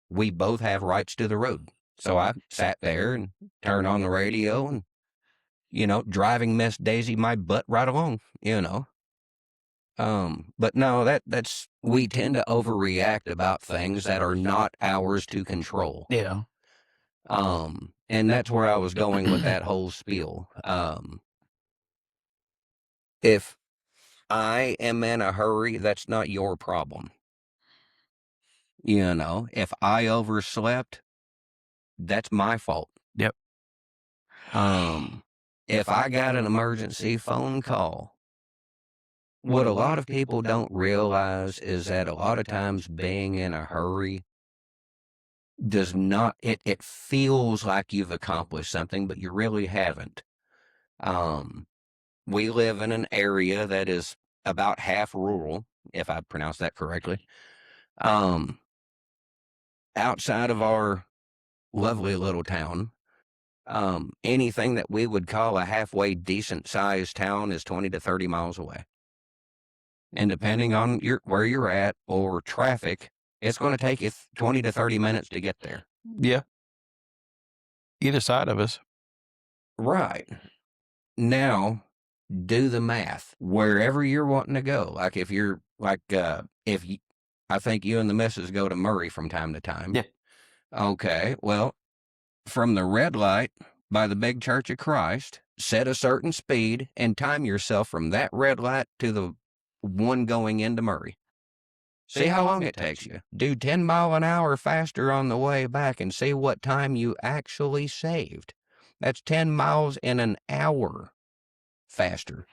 We both have rights to the road. So I sat there and turned on the radio and, driving Miss Daisy my butt right along, But no, we tend to overreact about things that are not ours to control. Yeah. And that's where I was going with that whole spiel. If I am in a hurry, that's not your problem. If I overslept, that's my fault. Yep. If I got an emergency phone call, what a lot of people don't realize is that a lot of times being in a hurry does not, it feels like you've accomplished something, but you really haven't. We live in an area that is about half rural, if I pronounce that correctly. Outside of our lovely little town, anything that we would call a halfway decent sized town is 20 to 30 miles away. And depending on where you're at or traffic, it's going to take you 20 to 30 minutes to get there. Yeah. Either side of us. Right. Now, do the math. Wherever you're wanting to go, like if you're like, I think you and the missus go to Murray from time to time. Yeah. Okay. Well, from the red light by the big Church of Christ, set a certain speed and time yourself from that red light to the one going into Murray. See how long it takes you. Do 10 mile an hour faster on the way back and see what time you actually saved. That's 10 miles in an hour faster.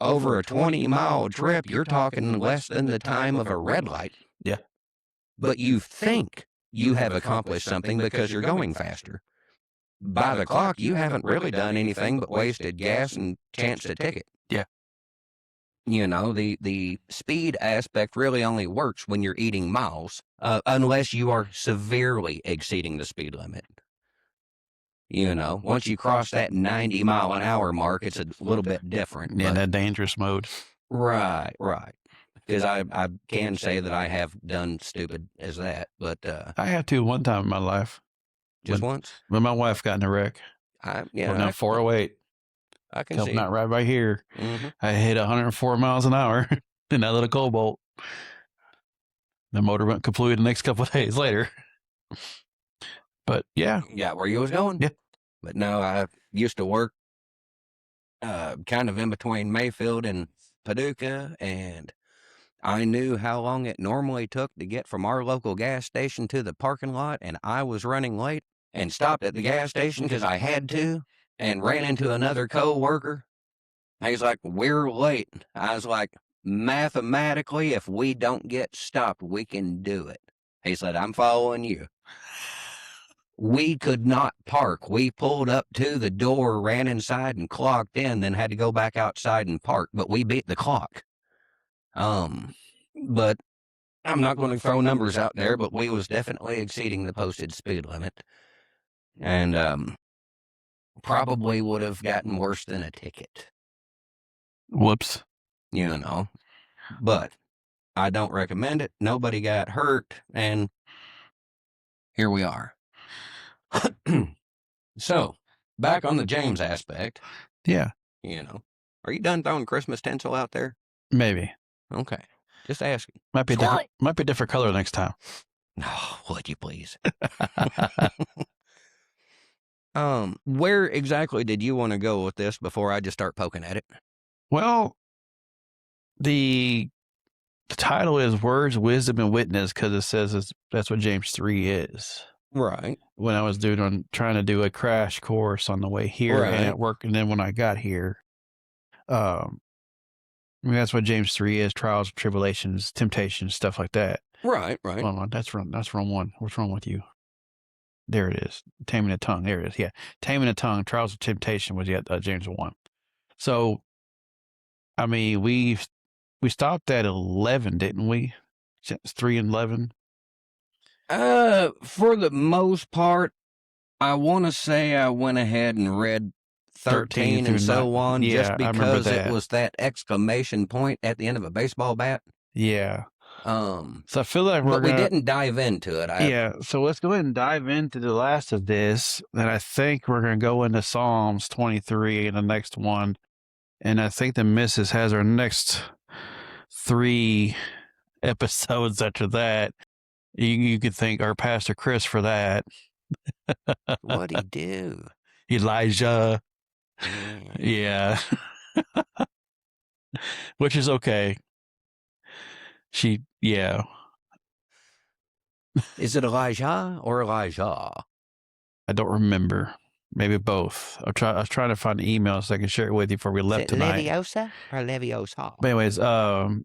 Over a 20-mile trip, you're talking less than the time of a red light. Yeah. But you think you have accomplished something because you're going faster. By the clock, you haven't really done anything but wasted gas and chanced a ticket. Yeah. The speed aspect really only works when you're eating miles, unless you are severely exceeding the speed limit. Once you cross that 90 mile an hour mark, it's a little bit different. Yeah, that dangerous mode. Right. Because I can say that I have done stupid as that, but I had to one time in my life. Just once? When my wife got in a wreck. Now 408. I can Coming see. out right by here. Mm-hmm. I hit 104 miles an hour in that little Cobalt. The motor went kaput the next couple of days later. But yeah. Yeah, where you was going. Yeah. But no, I used to work kind of in between Mayfield and Paducah, and I knew how long it normally took to get from our local gas station to the parking lot, and I was running late and stopped at the gas station because I had to and ran into another co-worker. He's like, "We're late." I was like, "Mathematically, if we don't get stopped, we can do it." He said, "I'm following you." We could not park. We pulled up to the door, ran inside and clocked in, then had to go back outside and park, but we beat the clock. But I'm not going to throw numbers out there, but we was definitely exceeding the posted speed limit. And probably would have gotten worse than a ticket. Whoops. You know. But I don't recommend it. Nobody got hurt, and here we are. So, back on the James aspect. Yeah. You know. Are you done throwing Christmas tinsel out there? Maybe. Okay. Just asking. Might be a different color next time. Oh, would you please? Where exactly did you want to go with this before I just start poking at it? Well, the title is Words, Wisdom, and Witness because it says that's what James 3 is. Right. When I was trying to do a crash course on the way here and at work, and then when I got here, I mean, that's what James 3 is: trials, tribulations, temptations, stuff like that. Right. Hold on, that's wrong one. What's wrong with you? There it is. Taming the tongue. There it is. Yeah, taming the tongue. Trials of temptation was James 1. So, I mean, we stopped at 11, didn't we? 3 and 11. For the most part, I want to say I went ahead and read 13 and so on, just because it was that exclamation point at the end of a baseball bat. Yeah. So I feel like we didn't dive into it. So let's go ahead and dive into the last of this, and I think we're going to go into Psalms 23 and the next one, and I think the missus has our next 3 episodes after that. You could thank our Pastor Chris for that. What'd he do? Elijah. Yeah. Which is okay. Is it Elijah or Elijah? I don't remember. Maybe both. I was trying to find the email so I can share it with you before we left tonight. Leviosa or Leviosa? But anyways, oh,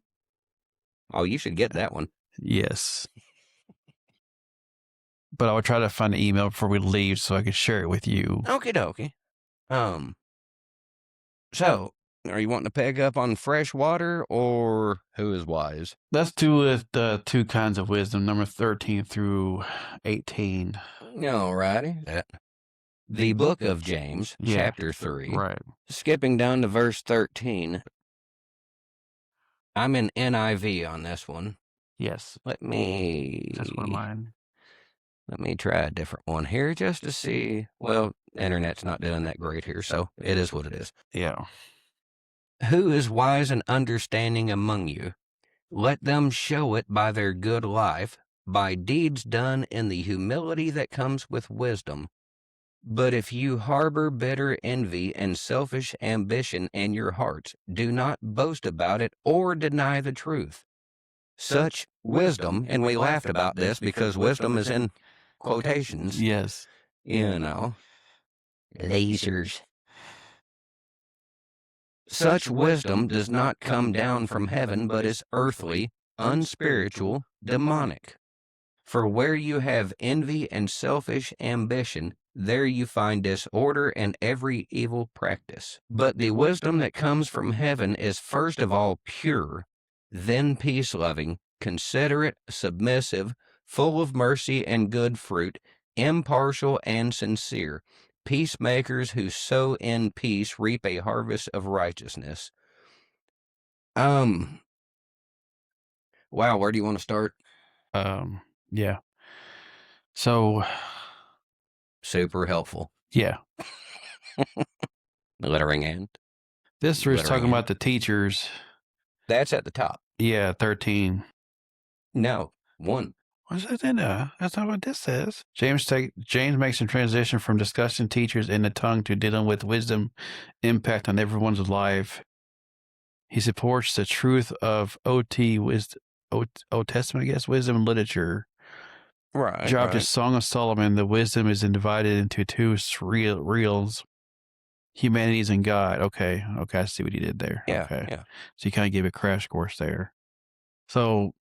you should get that one. Yes. But I would try to find the email before we leave so I can share it with you. Okie dokie. So, are you wanting to peg up on fresh water or who is wise? Let's do it, the 2 kinds of wisdom, number 13 through 18. Alrighty. The book of James, chapter 3. Right. Skipping down to verse 13. I'm in NIV on this one. Yes. Let me... That's one of mine. Let me try a different one here just to see. Well, internet's not doing that great here, so it is what it is. Yeah. Who is wise and understanding among you? Let them show it by their good life, by deeds done in the humility that comes with wisdom. But if you harbor bitter envy and selfish ambition in your hearts, do not boast about it or deny the truth. Such wisdom, and we laughed about this because wisdom is in quotations. Yes. You know. Lasers. Such wisdom does not come down from heaven, but is earthly, unspiritual, demonic. For where you have envy and selfish ambition, there you find disorder and every evil practice. But the wisdom that comes from heaven is first of all pure, then peace-loving, considerate, submissive, full of mercy and good fruit, impartial and sincere. Peacemakers who sow in peace reap a harvest of righteousness. Wow, where do you want to start? Yeah. So. Super helpful. Yeah. Lettering end. This was talking about the teachers. That's at the top. Yeah, 13. No, 1. What's that in there? That's not what this says. James makes a transition from discussing teachers in the tongue to dealing with wisdom impact on everyone's life. He supports the truth of Old Testament, I guess, wisdom and literature. Right. Dropped his Song of Solomon. The wisdom is divided into 2 reels. Humanities and God. Okay, I see what he did there. Yeah, okay. Yeah. So you kind of gave a crash course there. So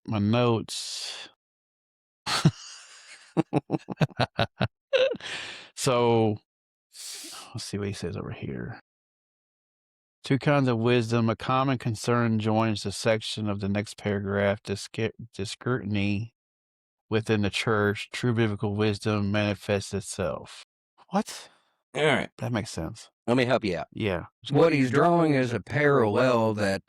my notes. So let's see what he says over here. Two kinds of wisdom. A common concern joins the section of the next paragraph. The scrutiny within the church. True biblical wisdom manifests itself. What? All right. That makes sense. Let me help you out. Yeah. What he's drawing is a parallel that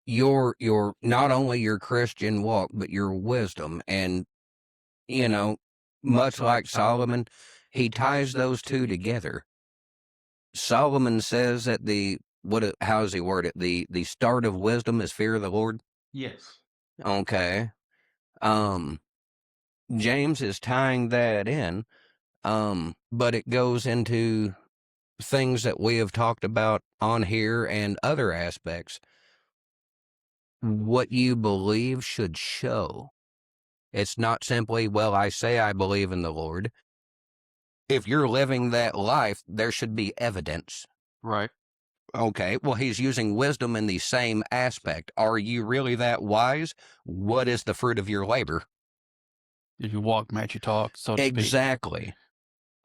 your not only your Christian walk, but your wisdom, and much like Solomon, he ties those two together. Solomon says that how does he word it? The start of wisdom is fear of the Lord. Yes. Okay. James is tying that in, but it goes into things that we have talked about on here and other aspects. What you believe should show. It's not simply, well, I say I believe in the Lord. If you're living that life, there should be evidence. Right. Okay, well, he's using wisdom in the same aspect. Are you really that wise? What is the fruit of your labor? If you walk, match you talk, so to speak. Exactly.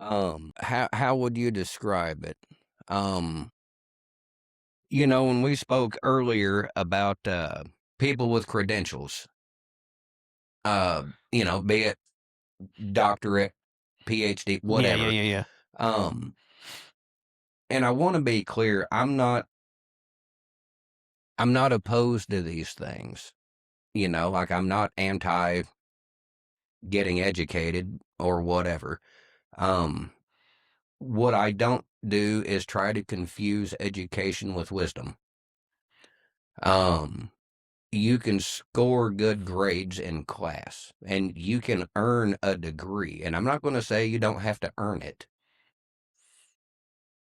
How would you describe it? When we spoke earlier about people with credentials, be it doctorate, PhD, whatever. Yeah. And I want to be clear, I'm not opposed to these things. Like I'm not anti getting educated or whatever. What I don't do is try to confuse education with wisdom. You can score good grades in class and you can earn a degree. And I'm not going to say you don't have to earn it.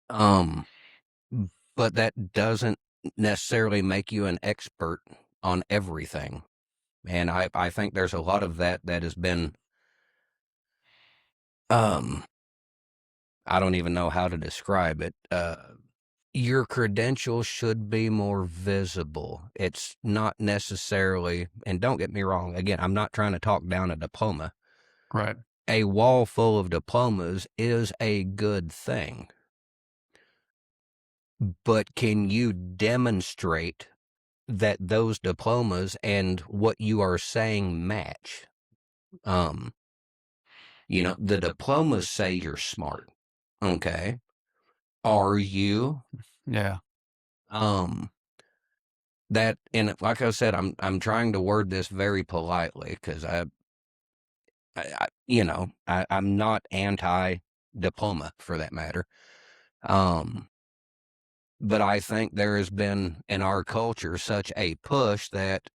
But that doesn't necessarily make you an expert on everything. And I think there's a lot of that has been, I don't even know how to describe it. Your credentials should be more visible. It's not necessarily, and don't get me wrong, again, I'm not trying to talk down a diploma. Right. A wall full of diplomas is a good thing. But can you demonstrate that those diplomas and what you are saying match? The diplomas say you're smart. Okay. Are you? Yeah. That, and like I said, I'm trying to word this very politely because I'm not anti-diploma for that matter. But I think there has been in our culture such a push that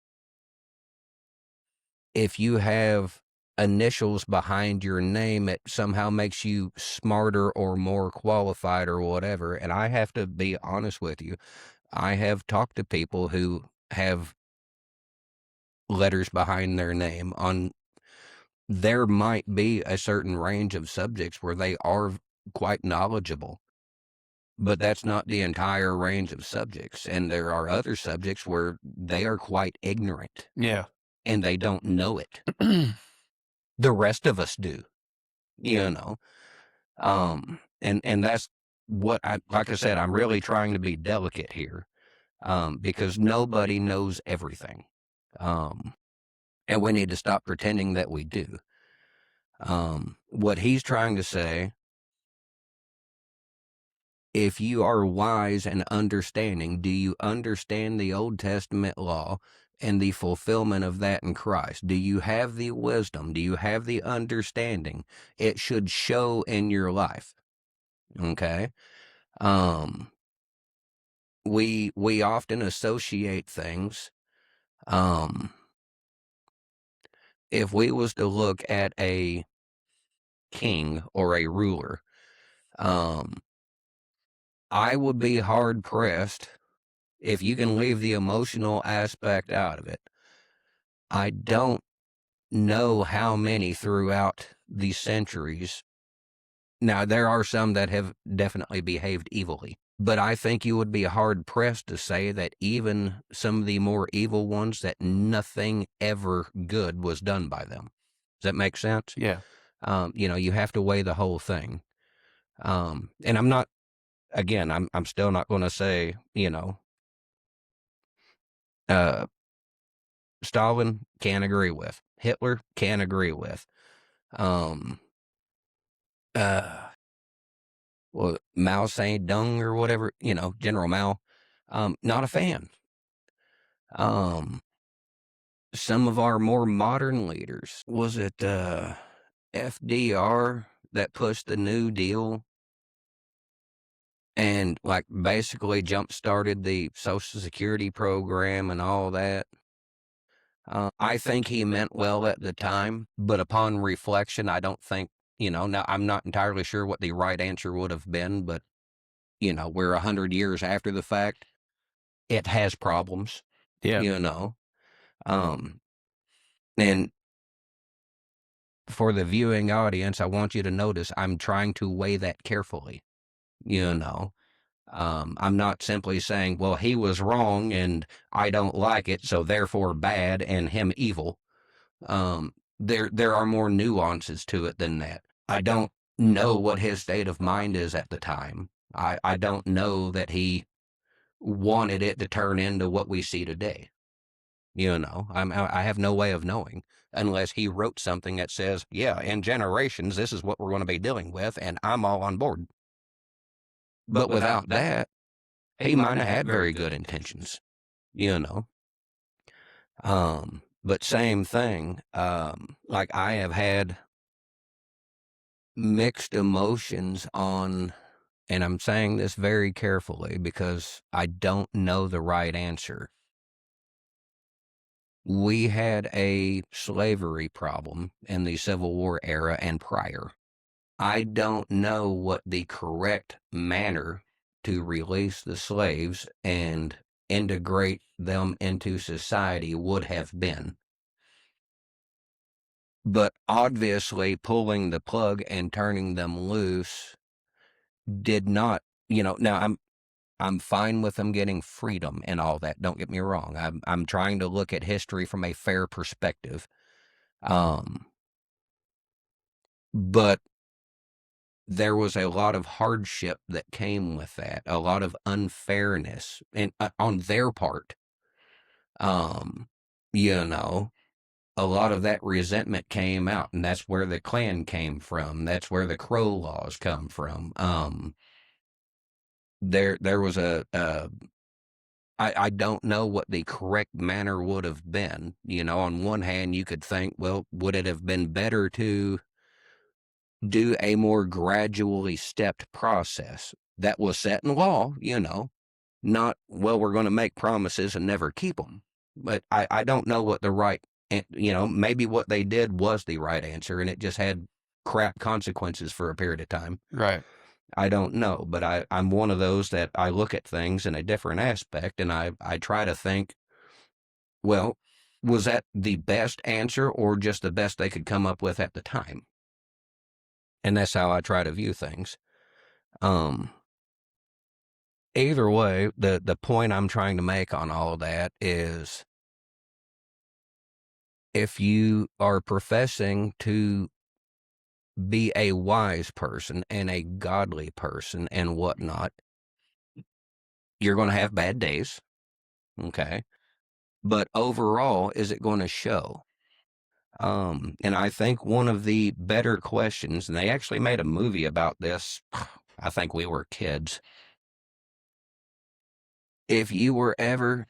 if you have initials behind your name, it somehow makes you smarter or more qualified or whatever. And I have to be honest with you. I have talked to people who have letters behind their name on. There might be a certain range of subjects where they are quite knowledgeable, but that's not the entire range of subjects. And there are other subjects where they are quite ignorant. Yeah. And they don't know it. The rest of us do, And that's what like I said, I'm really trying to be delicate here, because nobody knows everything. And we need to stop pretending that we do. What he's trying to say, if you are wise and understanding, do you understand the Old Testament law and the fulfillment of that in Christ? Do you have the wisdom? Do you have the understanding? It should show in your life. Okay. We often associate things. If we was to look at a king or a ruler, I would be hard pressed if you can leave the emotional aspect out of it. I don't know how many throughout the centuries. Now, there are some that have definitely behaved evilly, but I think you would be hard pressed to say that even some of the more evil ones, that nothing ever good was done by them. that make sense? Yeah. You have to weigh the whole thing. And I'm not, again, I'm still not going to say, uh, Stalin can't agree with, Hitler can't agree with, um, uh, well, Mao Zedong or whatever, General Mao, not a fan. Um, some of our more modern leaders, was it FDR that pushed the New Deal and like basically jump started the Social Security program and all that? I think he meant well at the time, but upon reflection, I don't think, now I'm not entirely sure what the right answer would have been, but, we're 100 years after the fact. It has problems, Yeah. you know. Um, and for the viewing audience, I want you to notice I'm trying to weigh that carefully, you know. I'm not simply saying, well, he was wrong and I don't like it, so therefore bad and him evil. There are more nuances to it than that. I don't know what his state of mind is at the time. I don't know that he wanted it to turn into what we see today. I have no way of knowing unless he wrote something that says, yeah, in generations, this is what we're going to be dealing with, and I'm all on board. But without that, he might have had very good intentions, you know. But same thing, like I have had mixed emotions on, and I'm saying this very carefully because I don't know the right answer. We had a slavery problem in the Civil War era and prior. I don't know what the correct manner to release the slaves and integrate them into society would have been. But obviously, pulling the plug and turning them loose did not, now I'm fine with them getting freedom and all that. Don't get me wrong. I'm trying to look at history from a fair perspective. Um, but there was a lot of hardship that came with that, a lot of unfairness and on their part. Um, you know, a lot of that resentment came out, and that's where the Klan came from. That's where the Crow laws come from. There was I don't know what the correct manner would have been. On one hand, you could think, well, would it have been better to do a more gradually stepped process that was set in law, not, well, we're going to make promises and never keep them. But I don't know what the right, maybe what they did was the right answer and it just had crap consequences for a period of time. Right. I don't know, but I'm one of those that I look at things in a different aspect and I try to think, well, was that the best answer or just the best they could come up with at the time? And that's how I try to view things. Either way, the point I'm trying to make on all of that is if you are professing to be a wise person and a godly person and whatnot, you're going to have bad days. Okay. But overall, is it going to show? And I think one of the better questions, and they actually made a movie about this, I think we were kids. If you were ever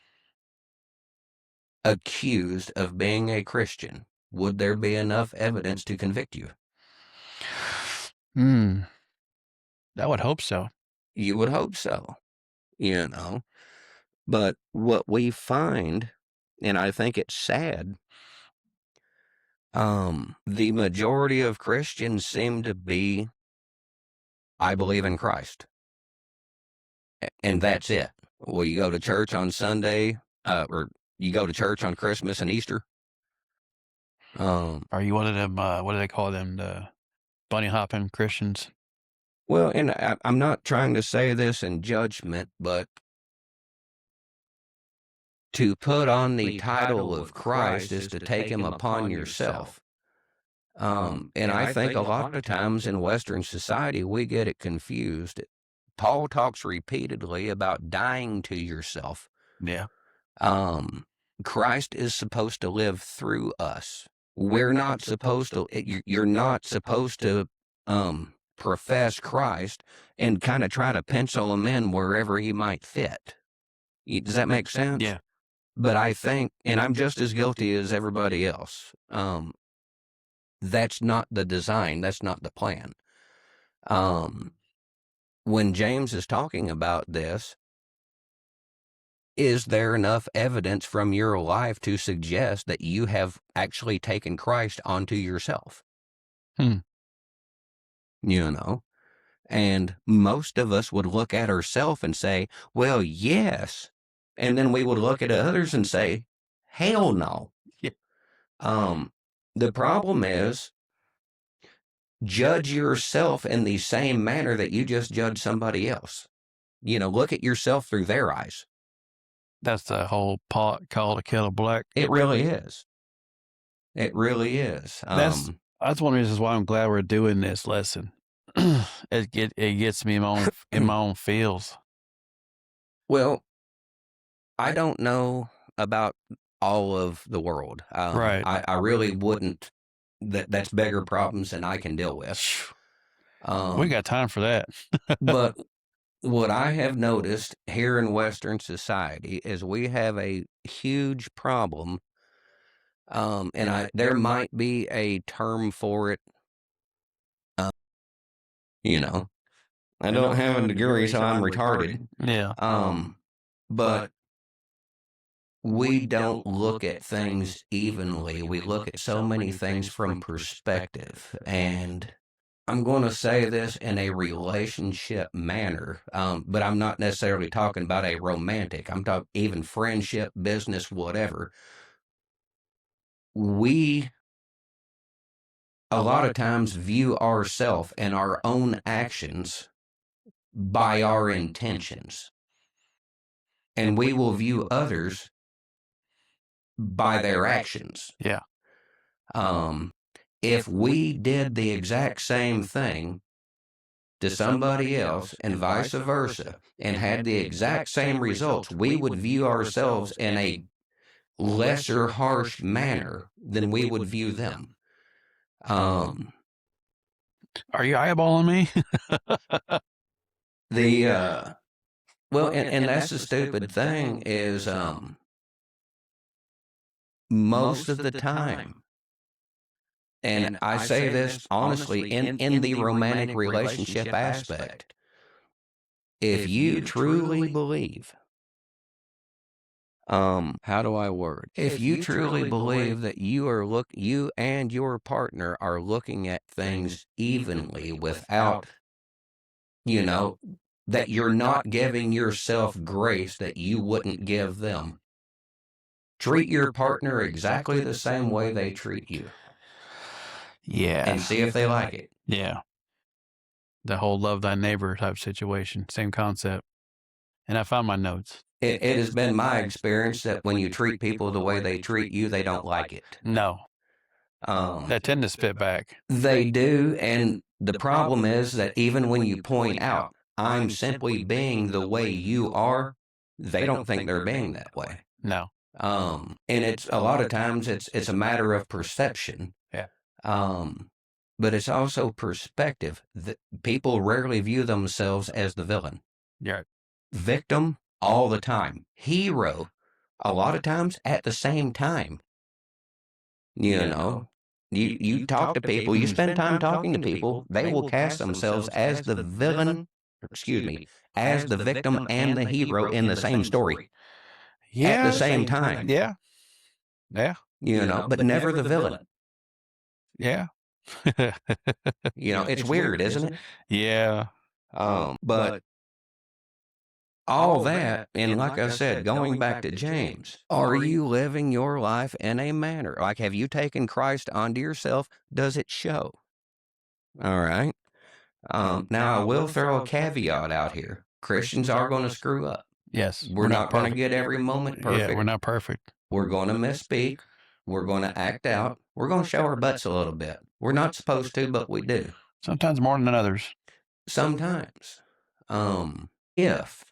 accused of being a Christian, would there be enough evidence to convict you? I would hope so. You would hope so, But what we find, and I think it's sad, the majority of Christians seem to be, I believe in Christ. And that's it. Well, you go to church on Sunday, or you go to church on Christmas and Easter. Are you one of them, what do they call them, the bunny hopping Christians? Well, and I'm not trying to say this in judgment, but to put on the title of Christ is to take him upon yourself. And I think a lot of times in Western society, we get it confused. Paul talks repeatedly about dying to yourself. Yeah. Christ is supposed to live through us. We're not supposed to, you're not supposed to profess Christ and kind of try to pencil him in wherever he might fit. Does that make sense? Yeah. But I think, and I'm just as guilty as everybody else, that's not the design, that's not the plan. When James is talking about this, is there enough evidence from your life to suggest that you have actually taken Christ onto yourself? Hmm. You know? And most of us would look at ourselves and say, well, yes. And then we would look at others and say, hell no. Yeah. The problem is, judge yourself in the same manner that you just judge somebody else. Look at yourself through their eyes. That's the whole pot called a kettle black. It really is. It really is. That's one of the reasons why I'm glad we're doing this lesson. It gets me in my own feels. Well, I don't know about all of the world. Right. I really wouldn't. That's bigger problems than I can deal with. We got time for that. But what I have noticed here in Western society is we have a huge problem. And there might be a term for it. I don't have a degree, so I'm retarded. Yeah. But we don't look at things evenly. We look at so many things from perspective. And I'm going to say this in a relationship manner, but I'm not necessarily talking about a romantic. I'm talking even friendship, business, whatever. We, a lot of times, view ourselves and our own actions by our intentions. And we will view others by their actions. Yeah. If we did the exact same thing to somebody else and vice versa and had the exact same results, we would view ourselves in a lesser harsh manner than we would view them. Are you eyeballing me? Well, and that's the stupid thing is most of the time, and I say this honestly in the romantic relationship aspect, if you truly believe, how do I word? If you truly believe that you and your partner are looking at things evenly without, that you're not giving yourself grace that you wouldn't give them. Treat your partner exactly the same way they treat you. Yeah. And see if they like it. Yeah. The whole love thy neighbor type situation. Same concept. And I found my notes. It has been my experience that when you treat people the way they treat you, they don't like it. No. They tend to spit back. They do. And the problem is that even when you point out, I'm simply being the way you are, they don't think they're being that way. No. And it's a lot of times it's a matter of perception. Yeah. But it's also perspective. People rarely view themselves as the villain. Yeah. Victim all the time. Hero a lot of times at the same time. You talk to people, you spend time talking to people, they will cast themselves as the villain, as the victim and the hero in the same story. Yeah. At the same time. Yeah. Yeah. But never the villain. Yeah. It's weird, isn't it? Yeah. But all that, and like I said, going back to James, are you living your life in a manner? Like, have you taken Christ onto yourself? Does it show? All right. Now, I will throw a caveat out here. Christians are going to screw up. Yes. We're not going to get every moment perfect. Yeah, we're not perfect. We're going to misspeak. We're going to act out. We're going to show our butts a little bit. We're not supposed to, but we do. Sometimes more than others. Sometimes. If,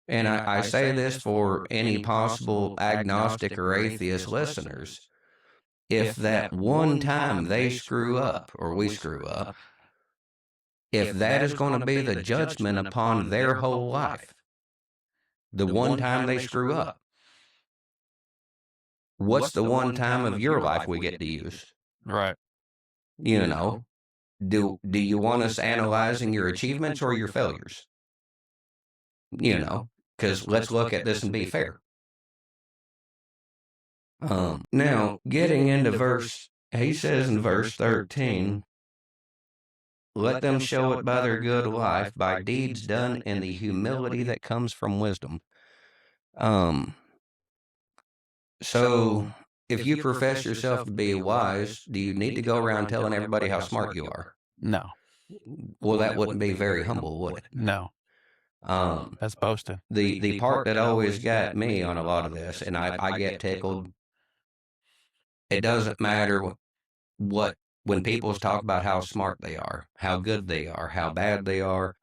and I say this for any possible agnostic or atheist listeners, if that one time they screw up, or we screw up, if that is going to be the judgment upon their whole life, the one time they screw up, what's the one time of your life we get to use? Right. You know, do you want us analyzing your achievements or your failures? You know, because let's look at this and be fair. Now, getting into verse, he says in verse 13, let them show it by their good life, by deeds done in the humility that comes from wisdom. So, if you profess yourself to be wise, do you need to go around telling everybody how smart you are? No. Well, that wouldn't be very humble, would it? No. That's boasting. The part that always got me on a lot of this, and I get tickled, it doesn't matter what when people talk about how smart they are, how good they are, how bad they are.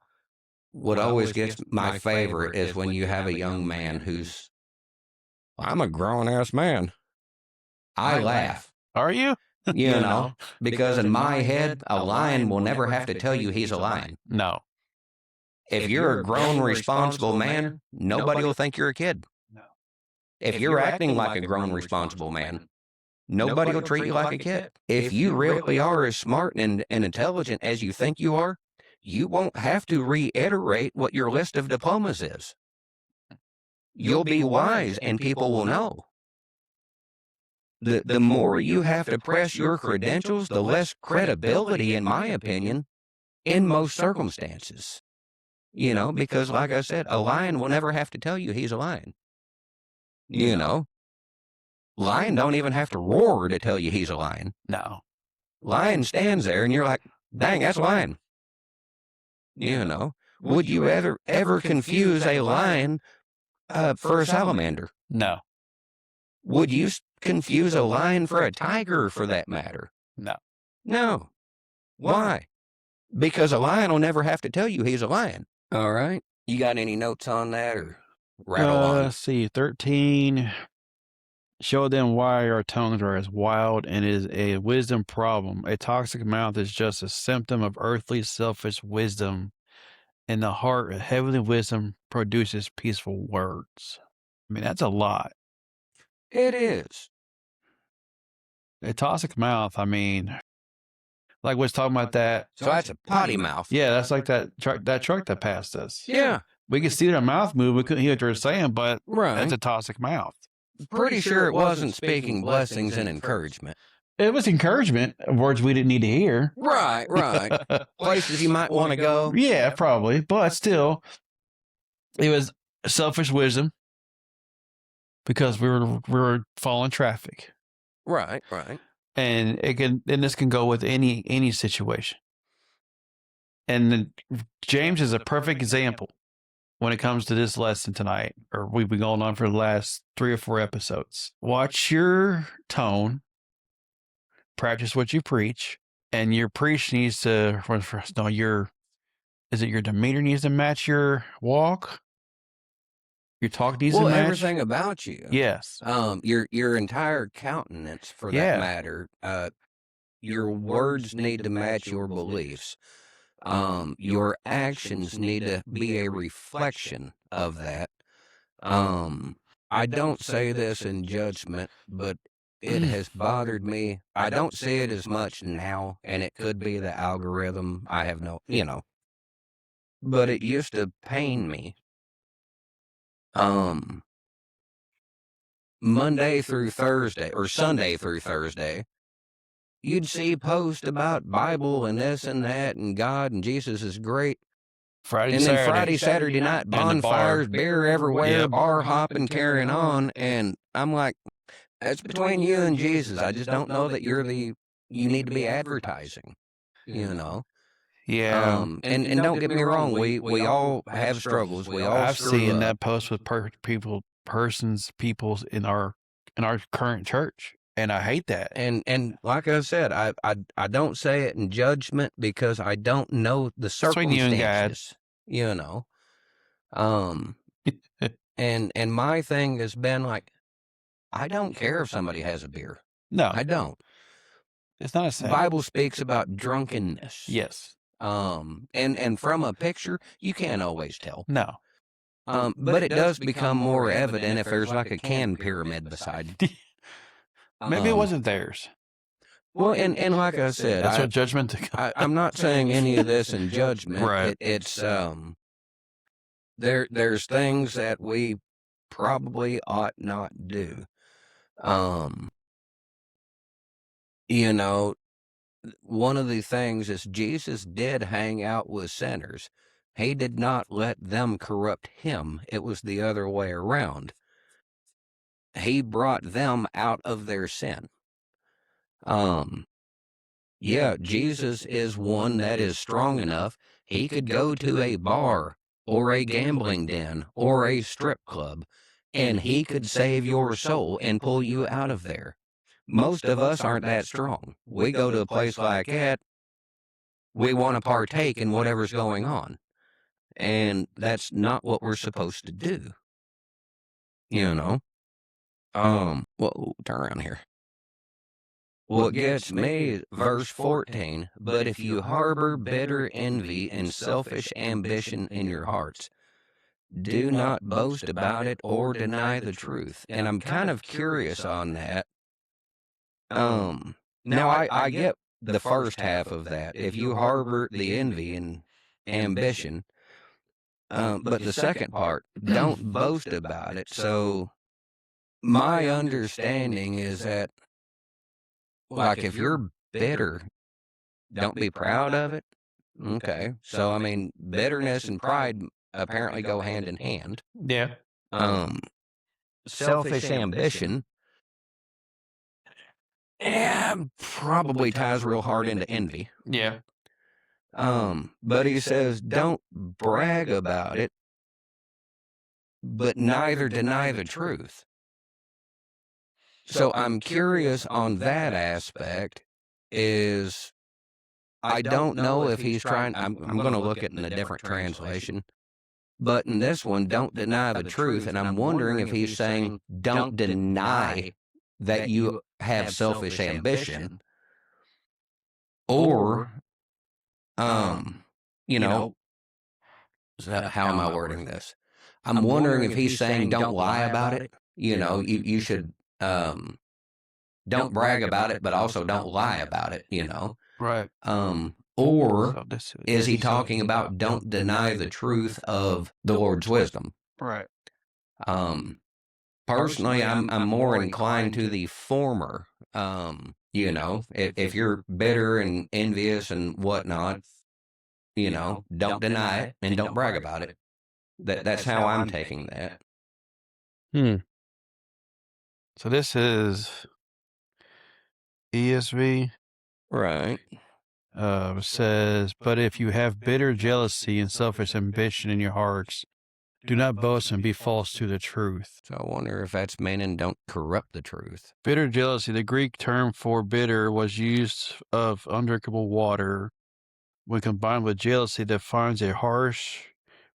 What always gets my favorite is when you have a young man who's, I'm a grown-ass man. I laugh. Are you? You know, because in my head, a lion will never have to tell you he's a lion. No. If you're a grown, responsible man, nobody will think you're a kid. No. If you're acting like a grown, responsible man, nobody will treat you like a kid. If you really are as smart and intelligent as you think you are, you won't have to reiterate what your list of diplomas is. You'll be wise and people will know. The more you have to press your credentials, the less credibility, in my opinion, in most circumstances. You know, because like I said, a lion will never have to tell you he's a lion. You know, lion don't even have to roar to tell you he's a lion. No. Lion stands there and you're like, dang, that's a lion. You know, would you ever confuse a lion for a salamander? No. Would you confuse a lion for a tiger, for that matter? No. No. Why? Because a lion will never have to tell you he's a lion. All right. You got any notes on that, or rattle on? Let's see. 13. Show them why our tongues are as wild and is a wisdom problem. A toxic mouth is just a symptom of earthly selfish wisdom. In the heart, heavenly wisdom produces peaceful words. I mean, that's a lot. It is. A toxic mouth, I mean, like we was talking about that. So that's a potty mouth. Yeah, that's like that truck that passed us. Yeah. We could see their mouth move. We couldn't hear what they were saying, but Right. that's a toxic mouth. Pretty sure it wasn't speaking blessings and encouragement. It was encouragement, words we didn't need to hear. Right, right. Places you might want to go. Yeah, probably. But still, it was selfish wisdom because we were following traffic. Right, right. And this can go with any situation. And James is a perfect example when it comes to this lesson tonight, or we've been going on for the last 3 or 4 episodes. Watch your tone, practice what you preach, and your preach needs to, is it your demeanor needs to match your walk? Your talk needs to match? Well, everything about you. Yes. Your entire countenance, for that matter. Your words need to match your beliefs. Your actions need to be a reflection of that. I don't say this in judgment, but it has bothered me. I don't see it as much now, and it could be the algorithm. I have no, but it used to pain me. Monday through Thursday, or Sunday through Thursday, you'd see posts about Bible and this and that and God and Jesus is great. Friday, and then then Friday, Saturday night, bonfires, beer everywhere, bar hopping, carrying on. And I'm like, that's between you and Jesus. I just don't know that you need to be advertising, Yeah. And don't get me wrong, we all have struggles. We all I've seen up. that post with people in our current church. And I hate that. And like I said, I don't say it in judgment because I don't know the Between you and God. circumstances, you know. And my thing has been like, I don't care if somebody has a beer. No, I don't. it's not a The sin. Bible speaks about drunkenness. Yes. And from a picture, you can't always tell. No. But it does become more evident if there's like a can pyramid beside. Maybe it wasn't theirs. Well, and like I said, That's what judgment. I'm not saying any of this in judgment. Right. It's there's things that we probably ought not do. You know, one of the things is Jesus did hang out with sinners. He did not let them corrupt him. It was the other way around. He brought them out of their sin. Yeah, Jesus is one that is strong enough. He could go to a bar or a gambling den or a strip club, and he could save your soul and pull you out of there. Most of us aren't that strong. We go to a place like that, we want to partake in whatever's going on. And that's not what we're supposed to do. You know? Whoa, turn around here. What gets me is verse 14, but if you harbor bitter envy and selfish ambition in your hearts, do not boast about it or deny the truth. And I'm kind of curious on that. Now I get the first half of that. If you harbor the envy and ambition, but the second part, don't boast about it. So my understanding is that, like, if you're bitter, don't be proud of it. Okay. So, I mean, bitterness and pride apparently go hand in hand. Yeah. Selfish ambition, probably ties real hard into envy. Yeah. But he says, don't brag about it, but neither deny the truth. So I'm curious on that aspect. Is I don't know if he's trying. I'm going to look at it in a different translation, but in this one, don't deny the truth. And I'm wondering if he's saying, don't deny that you have selfish ambition, or, you know, how am I wording this? I'm wondering if he's saying, don't lie about it. You know, you should, don't brag about it, but also don't lie about it, you know? Right. Or is he talking about don't deny the truth of the Lord's wisdom? Right. Personally, I'm more inclined to the former. You know, if you're bitter and envious and whatnot, you know, don't deny it and don't brag about it. That's how I'm taking that. So this is ESV. Right. Says, but if you have bitter jealousy and selfish ambition in your hearts, do not boast and be false to the truth. So I wonder if that's meaning don't corrupt the truth. Bitter jealousy, the Greek term for bitter, was used of undrinkable water. When combined with jealousy, defines a harsh,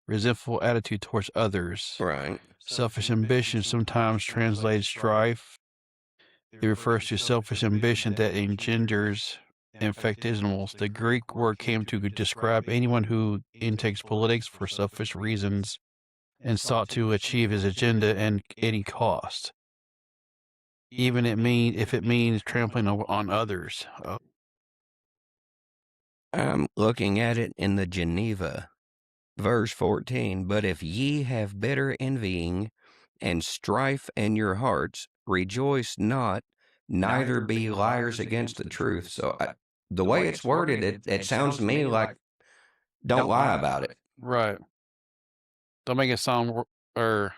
resentful attitude towards others. Right. Selfish ambition, sometimes translated strife. It refers to selfish ambition that engenders infectismos. The Greek word came to describe anyone who intakes politics for selfish reasons and sought to achieve his agenda at any cost, even if it means trampling on others. I'm looking at it in the Geneva, verse 14. But if ye have bitter envying and strife in your hearts, rejoice not, neither be liars against the truth. So the way it's worded, it sounds to me like don't lie about it. Right. Don't make it sound well,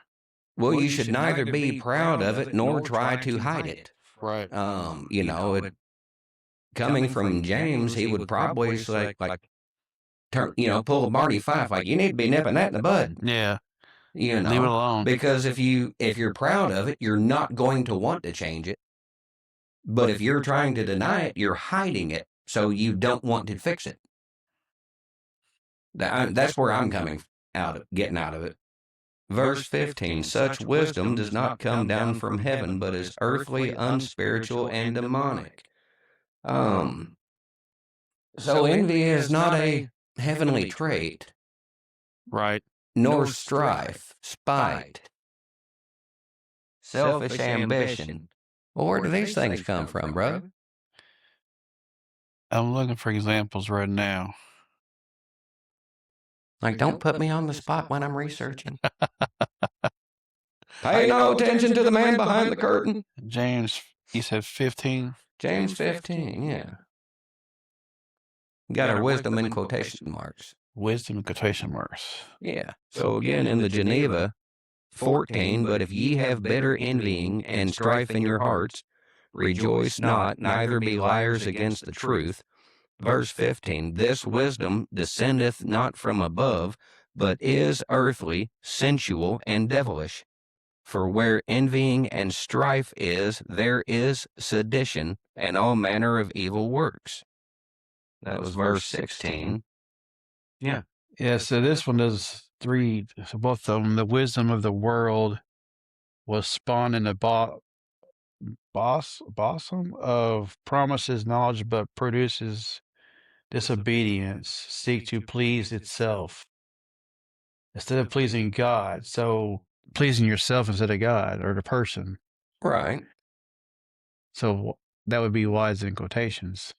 you should neither be proud of it nor try to hide it. Right. You know, coming from James, he would probably say, turn, you know, pull a Barney Fife, like, you need to be nipping that in the bud. Yeah. You know, leave it alone. Because if you're proud of it, you're not going to want to change it. But if you're trying to deny it, you're hiding it, so you don't want to fix it. That's where I'm getting out of it. Verse 15, such wisdom does not come down from heaven, but is earthly, unspiritual, and demonic. So envy is not a heavenly trait. Right. Nor strife, spite, selfish ambition. Well, where do these things come from, bro? I'm looking for examples right now. Like, don't put me on the spot when I'm researching. Pay no attention to the man behind the curtain. James, you said 15? James 15, yeah. Got our wisdom in quotation marks. Wisdom in quotation marks. Yeah. So again, in the Geneva 14, but if ye have bitter envying and strife in your hearts, rejoice not, neither be liars against the truth. Verse 15, this wisdom descendeth not from above, but is earthly, sensual, and devilish. For where envying and strife is, there is sedition, and all manner of evil works. That was verse 16. Yeah. Yeah, so this one does three, so both of them. The wisdom of the world was spawned in the bosom of promises, knowledge, but produces disobedience, seek to please itself instead of pleasing God. So pleasing yourself instead of God or the person. Right. So that would be wise in quotations.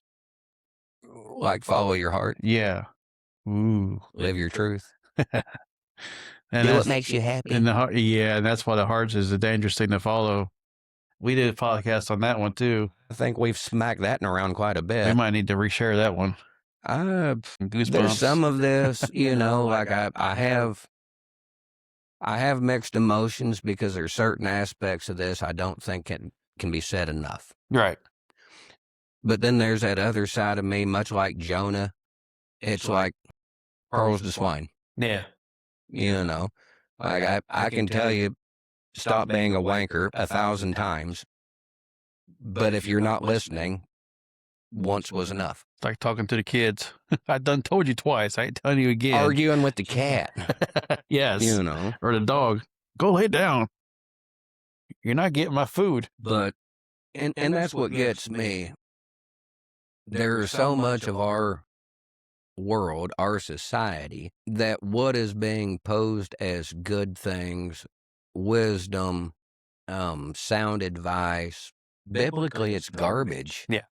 Like follow your heart. Yeah. Ooh. Live your truth. And do what makes you happy. And the heart, yeah, and that's why the heart is a dangerous thing to follow. We did a podcast on that one too. I think we've smacked that around quite a bit. We might need to reshare that one. Goosebumps. There's some of this, like I have mixed emotions because there's certain aspects of this I don't think can be said enough. Right. But then there's that other side of me, much like Jonah. It's like pearls to swine. Yeah. Like I can tell you, stop being a wanker 1,000 times. But if you're not listening, once was enough. It's like talking to the kids. I done told you twice. I ain't telling you again. Arguing with the cat. Yes. Or the dog. Go lay down. You're not getting my food. But, and that's what gets me. There's so much of our world, our society, that what is being posed as good things, wisdom, sound advice, biblically it's garbage. Yeah.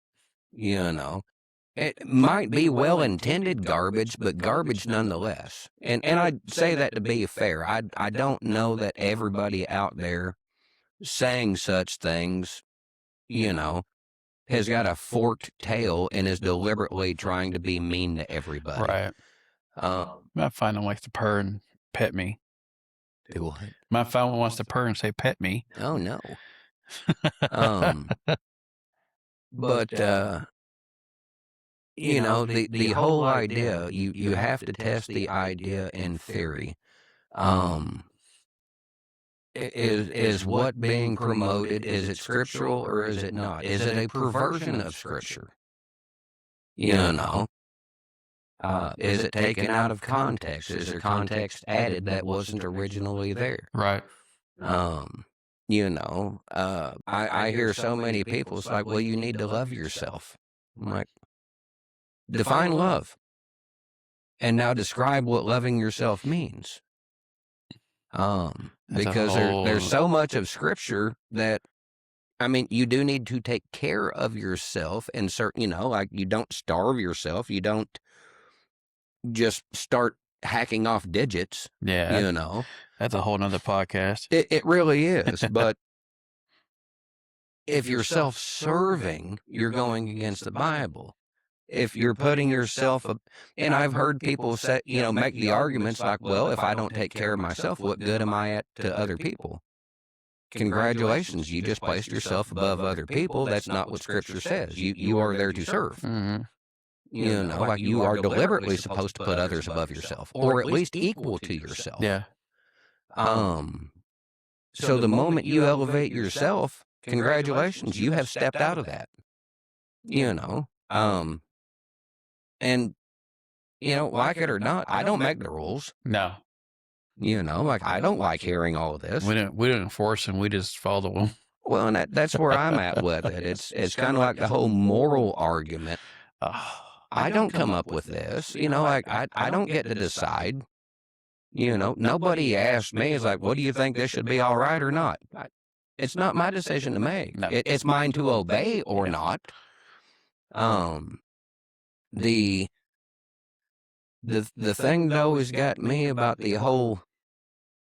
It might be well-intended garbage, but garbage nonetheless. And I say that to be fair. I don't know that everybody out there saying such things, has got a forked tail and is deliberately trying to be mean to everybody. Right. My final wants to purr and pet me. Do what? My final wants to purr and say pet me. Oh, no. But the whole idea, you have to test the idea in theory. Is what being promoted, is it scriptural or is it not? Is it a perversion of scripture? Is it taken out of context? Is there context added that wasn't originally there? Right. I hear so many people, it's like, well, you need to love yourself. I'm like, define love. And now describe what loving yourself means. Because there's so much of scripture that, you do need to take care of yourself and like you don't starve yourself. You don't just start hacking off digits. Yeah. That's a whole nother podcast. It really is. But if you're self-serving, you're going against the Bible. If you're putting yourself up, and I've heard people say, make the arguments like, well, if I don't take care of myself, what good am I at to other people? Congratulations, you just placed yourself above other people. That's not what Scripture says. You are there to serve. Mm-hmm. Like you are deliberately supposed to put others above yourself, or at least equal to yourself. Yeah. So the moment you elevate yourself, congratulations, you have stepped out of that, you know? And, like it or not, I don't make the rules. No, Like, I don't like hearing all of this. we didn't enforce them. We just follow them. Well, and that's where I'm at with it. It's kind of like the whole moral argument. I don't come up with this. Like, I don't get to decide. Nobody asked me, is like, what do you think this should be all right or not? It's not my decision to make. No. It's mine to obey or not. The thing, though, has got me about the whole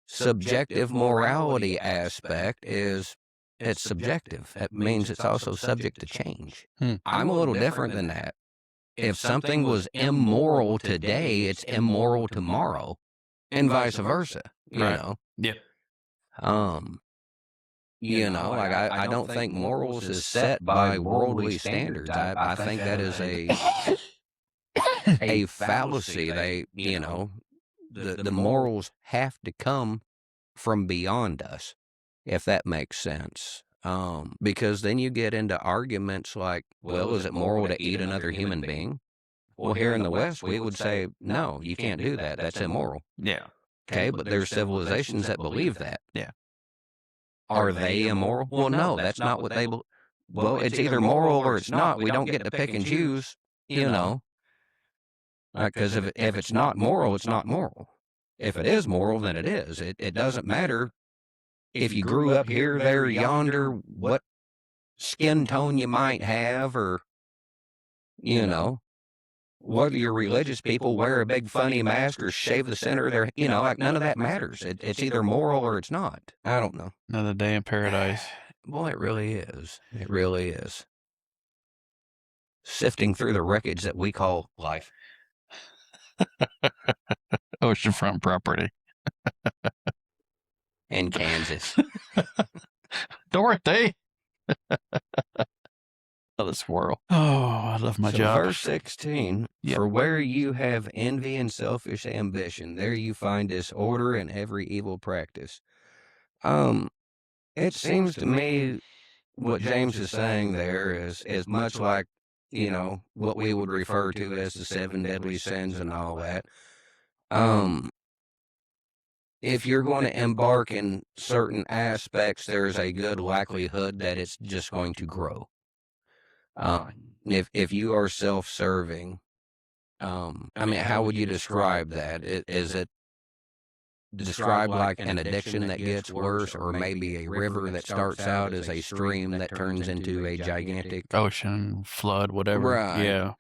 subjective morality aspect is it's subjective. That means it's also subject to change. I'm a little different than that. If something was immoral today, it's immoral tomorrow, and vice versa. Right. Yeah. Like I don't think morals is set by worldly standards. I think that is a fallacy. The morals have to come from beyond us, if that makes sense. Because then you get into arguments like, well, is it moral to eat another human being? Well, here in the West, we would say, no, you can't do that. That's immoral. Yeah. Okay, but there's civilizations that believe that. Yeah. Are they immoral? Well, no, that's not what they believe. Well, it's either moral or it's not. We don't get to pick and choose, Because if it's not moral, it's not moral. If it is moral, then it is. It doesn't matter if you grew up here, there, yonder, what skin tone you might have, or, whether you're religious people wear a big funny mask or shave the center of their, like none of that matters. It's either moral or it's not. I don't know. Another day in paradise. Boy, it really is. It really is. Sifting through the wreckage that we call life. Oceanfront property. In Kansas. Dorothy. The squirrel. Oh, I love my job. Verse 16, for where you have envy and selfish ambition, there you find disorder and every evil practice. It seems to me what James is saying there is much like, what we would refer to as the 7 deadly sins and all that. If you're going to embark in certain aspects, there's a good likelihood that it's just going to grow. If you are self-serving, how would you describe that? Is it described like an addiction that gets worse, or maybe a river that starts out as a stream that turns into a gigantic ocean, flood, whatever? Right. Yeah.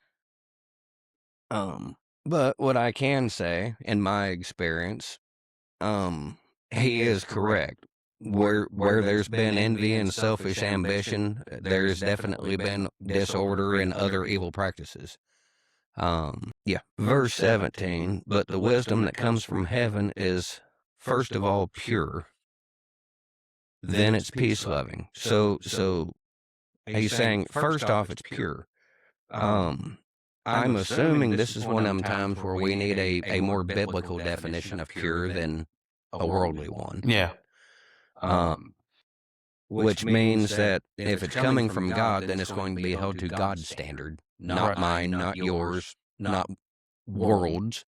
But what I can say, in my experience, he is correct. Where there's been envy and selfish ambition, there's definitely been disorder and other evil practices. Verse 17, but the wisdom that comes from heaven is, first of all, pure. Then it's peace-loving. So he's saying, first off, it's pure. I'm assuming this is one of them times where we need a more biblical definition of pure than a worldly one. Yeah. Which means that if it's coming from God, then it's going to be held to God's standard, not mine, not yours, not world's.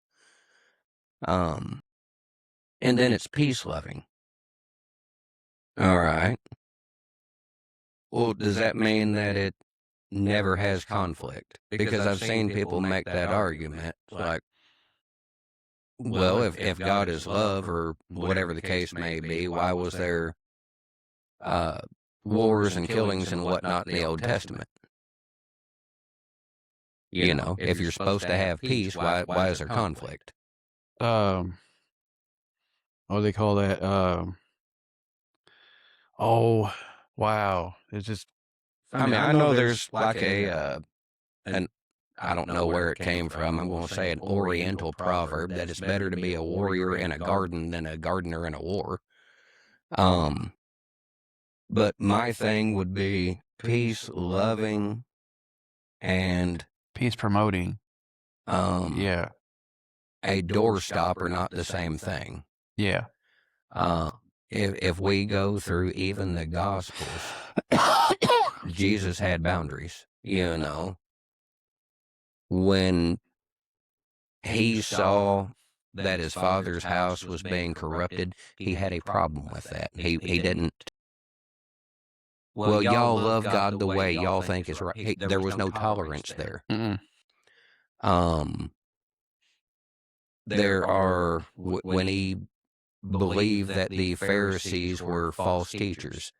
And then it's peace-loving. All right. Well, does that mean that it never has conflict? Because I've seen people make that argument, like, well, if God is love, or whatever the case may be, why was there wars and killings and whatnot in the Old Testament? If you're supposed to have peace, why is there conflict? What do they call that? Oh, wow. It's just, I know there's like I don't know where it came from. I'm going to say an Oriental proverb that it's better to be a warrior in a garden than a gardener in a war. But my thing would be peace loving and peace promoting. A doorstop are not the same thing. Yeah. if we go through even the Gospels, Jesus had boundaries, you know. When he saw that his father's house was being corrupted, he had a problem with that. He didn't, well, y'all love God the way y'all think is right. There was no tolerance there. Mm-mm. There are, when he believed that the Pharisees were false teachers,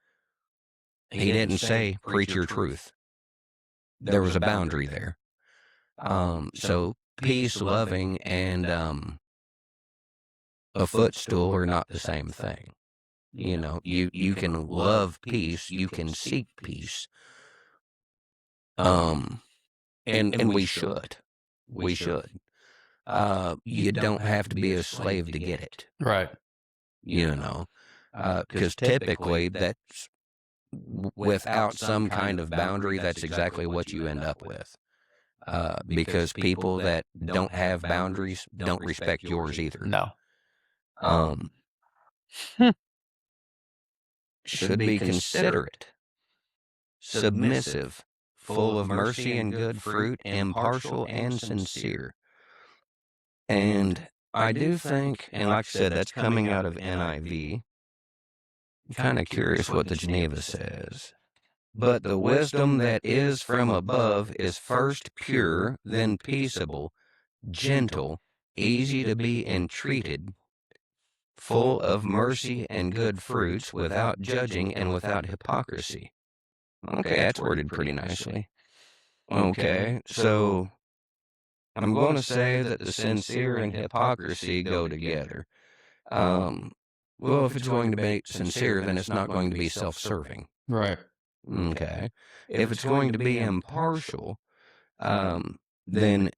he didn't say, preach your truth. There was a boundary there. So peace loving and a footstool are not the same thing. You know, you can love peace, you can seek peace. And we should. We should. You don't have to be a slave to get it. Right. You know, because typically that's without some kind of boundary, that's exactly what you end up with. Because people that don't have boundaries don't respect yours either. No. Should be considerate, submissive, full of mercy and good fruit, impartial and sincere. And I do think, and like I said, that's coming out of NIV. I'm kind of curious what the Geneva says. But the wisdom that is from above is first pure, then peaceable, gentle, easy to be entreated, full of mercy and good fruits, without judging and without hypocrisy. Okay, that's worded pretty nicely. Okay, so I'm going to say that the sincere and hypocrisy go together. Well, if it's going to be sincere, then it's not going to be self-serving. Right. Okay. If it's going to be impartial, then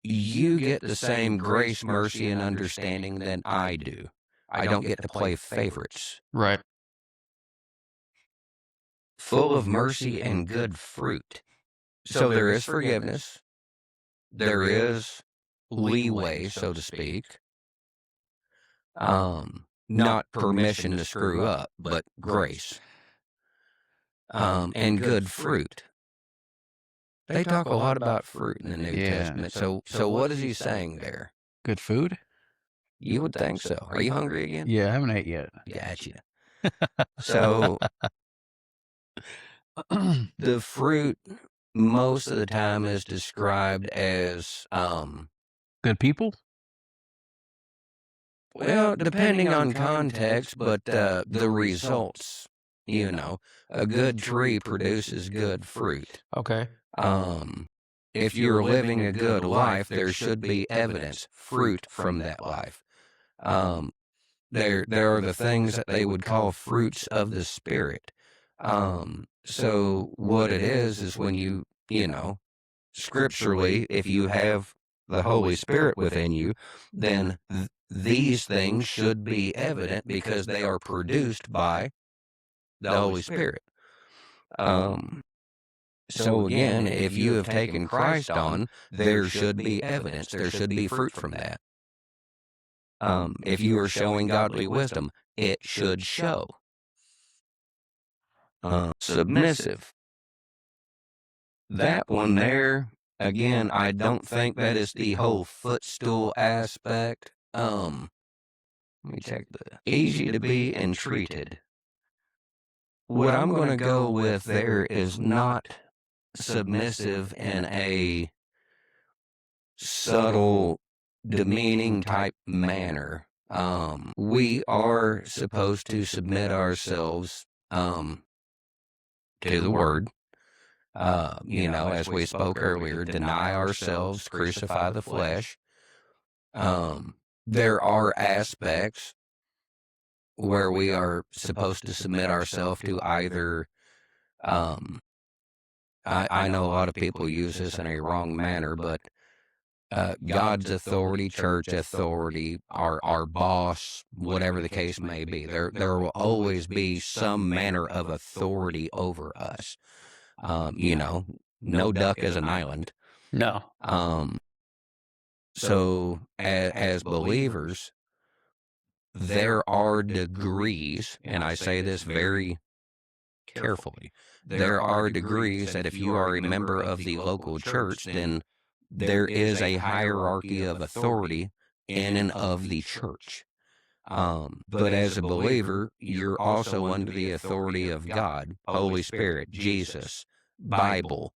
you get the same grace, mercy, and understanding that I do. I don't get to play favorites. Right. Full of mercy and good fruit. So there is forgiveness. There is leeway, so to speak. Not permission to screw up, but grace. And good fruit. They talk a lot about fruit in the New Testament. So what is he saying there? Good food? You would think so. Are you hungry again? Yeah, I haven't ate yet. Gotcha. So the fruit most of the time is described as good people? Well, depending on context, but the results, you know, a good tree produces good fruit. Okay. If you're living a good life, there should be evidence, fruit from that life. There are the things that they would call fruits of the Spirit. So what it is when you know, scripturally, if you have the Holy Spirit within you, then these things should be evident because they are produced by the Holy Spirit. So again, if you have taken Christ on, there should be evidence. There should be fruit from that. If you are showing godly wisdom, it should show. Submissive. That one there, again, I don't think that is the whole footstool aspect. Let me check the easy to be entreated. What I'm going to go with there is not submissive in a subtle, demeaning type manner. We are supposed to submit ourselves to the Word. You know, as we spoke earlier, deny ourselves, crucify the flesh. There are aspects where we are supposed to submit ourselves to either, I know a lot of people use this in a wrong manner, but God's authority, church authority, our boss, whatever the case may be, there will always be some manner of authority over us. You know, no duck is an island. No. So as believers, there are degrees, and I say this very carefully. There are degrees that if you are a member of the local church, then there is a hierarchy of authority in and of the church. But as a believer, you're also under the authority of God, Holy Spirit, Jesus, Bible.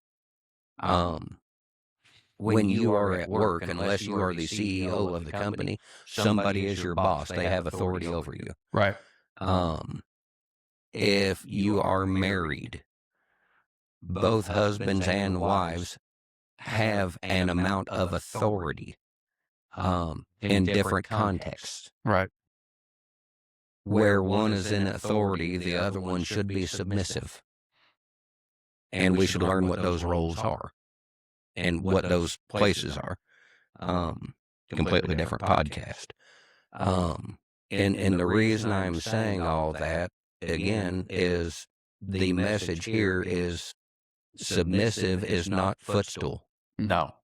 When you are at work, unless you are the CEO of the company, somebody is your boss. They have authority over you. Right. If you are married, both husbands and wives have an amount of authority in different contexts. Right. Where one is in authority, the other one should be submissive. And we should learn what those roles are and what those places are. Completely different podcast. And the reason I'm saying all that, again, is the message here is submissive is not footstool. No.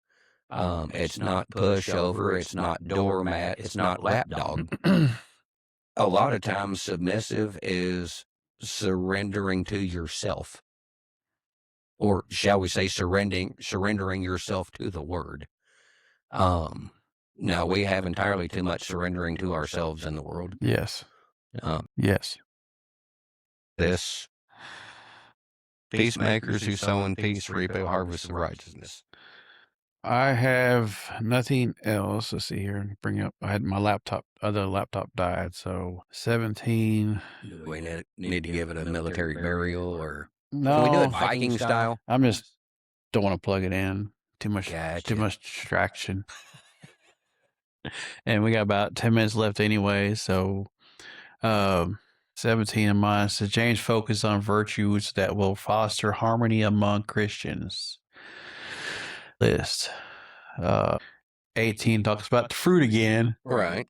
It's not pushover. It's not doormat. It's not lapdog. A lot of times submissive is surrendering to yourself. Or shall we say surrendering yourself to the word. Now we have entirely too much surrendering to ourselves in the world. Yes. Yes. This peacemakers who sow in peace reap a harvest of righteousness. I have nothing else. Let's see here. Bring up. I had my other laptop died. So 17. Do we need to give it a military burial, or No, can we do it Viking style? I'm just don't want to plug it in. Too much Gotcha. distraction. And we got about 10 minutes left anyway. So 17 of mine says James focused on virtues that will foster harmony among Christians. List. 18 talks about the fruit again. Right.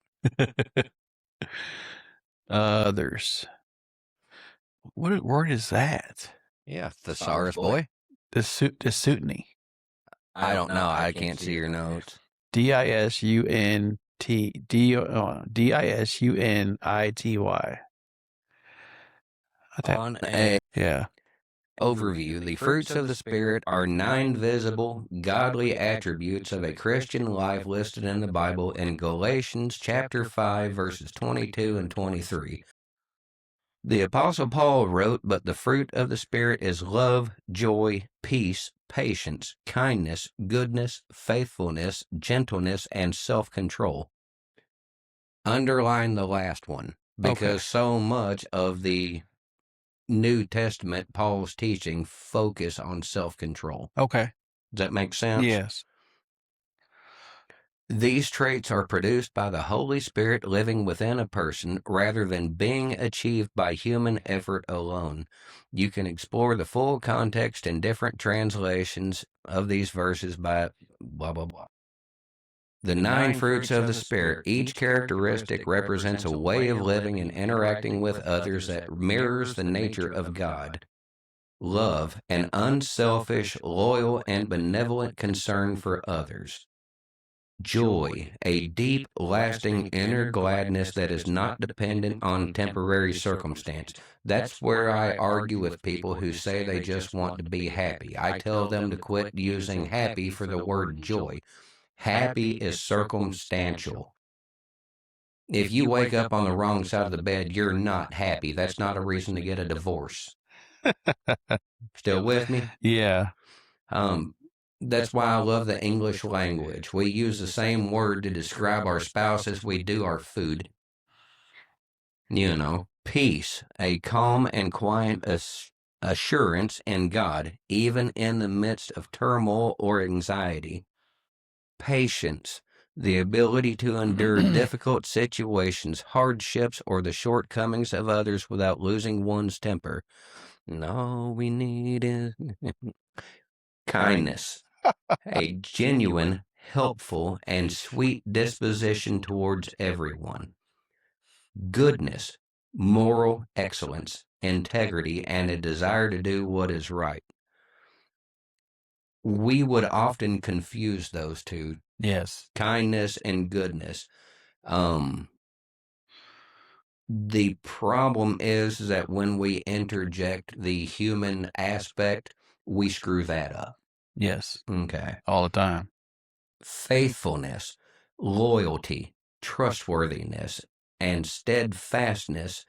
Others. What word is that? Yeah, thesaurus boy. Disutiny. I don't know. I can't see your notes. Disunity. On a Yeah. overview, the fruits of the Spirit are 9 visible, godly attributes of a Christian life listed in the Bible in Galatians chapter 5, verses 22 and 23. The Apostle Paul wrote, "But the fruit of the Spirit is love, joy, peace, patience, kindness, goodness, faithfulness, gentleness, and self-control." Underline the last one, because so much of the New Testament, Paul's teaching, focus on self-control. Okay. Does that make sense? Yes. These traits are produced by the Holy Spirit living within a person rather than being achieved by human effort alone. You can explore the full context in different translations of these verses by blah, blah, blah. The 9 fruits of the Spirit, each characteristic represents a way of living and interacting with others that mirrors the nature of God. Love, an unselfish, loyal, and benevolent concern for others. Joy, a deep, lasting inner gladness that is not dependent on temporary circumstance. That's where I argue with people who say they just want to be happy. I tell them to quit using happy for the word joy. Happy is circumstantial. If you wake up on the wrong side of the bed, you're not happy. That's not a reason to get a divorce. Still with me? Yeah. That's why I love the English language. We use the same word to describe our spouse as we do our food. You know, peace, a calm and quiet assurance in God, even in the midst of turmoil or anxiety. Patience, the ability to endure difficult situations, hardships, or the shortcomings of others without losing one's temper. And all we need is kindness, a genuine, helpful, and sweet disposition towards everyone. Goodness, moral excellence, integrity, and a desire to do what is right. We would often confuse those two. Yes. Kindness and goodness. The problem is that when we interject the human aspect, we screw that up. Yes. Okay. All the time. Faithfulness, loyalty, trustworthiness, and steadfastness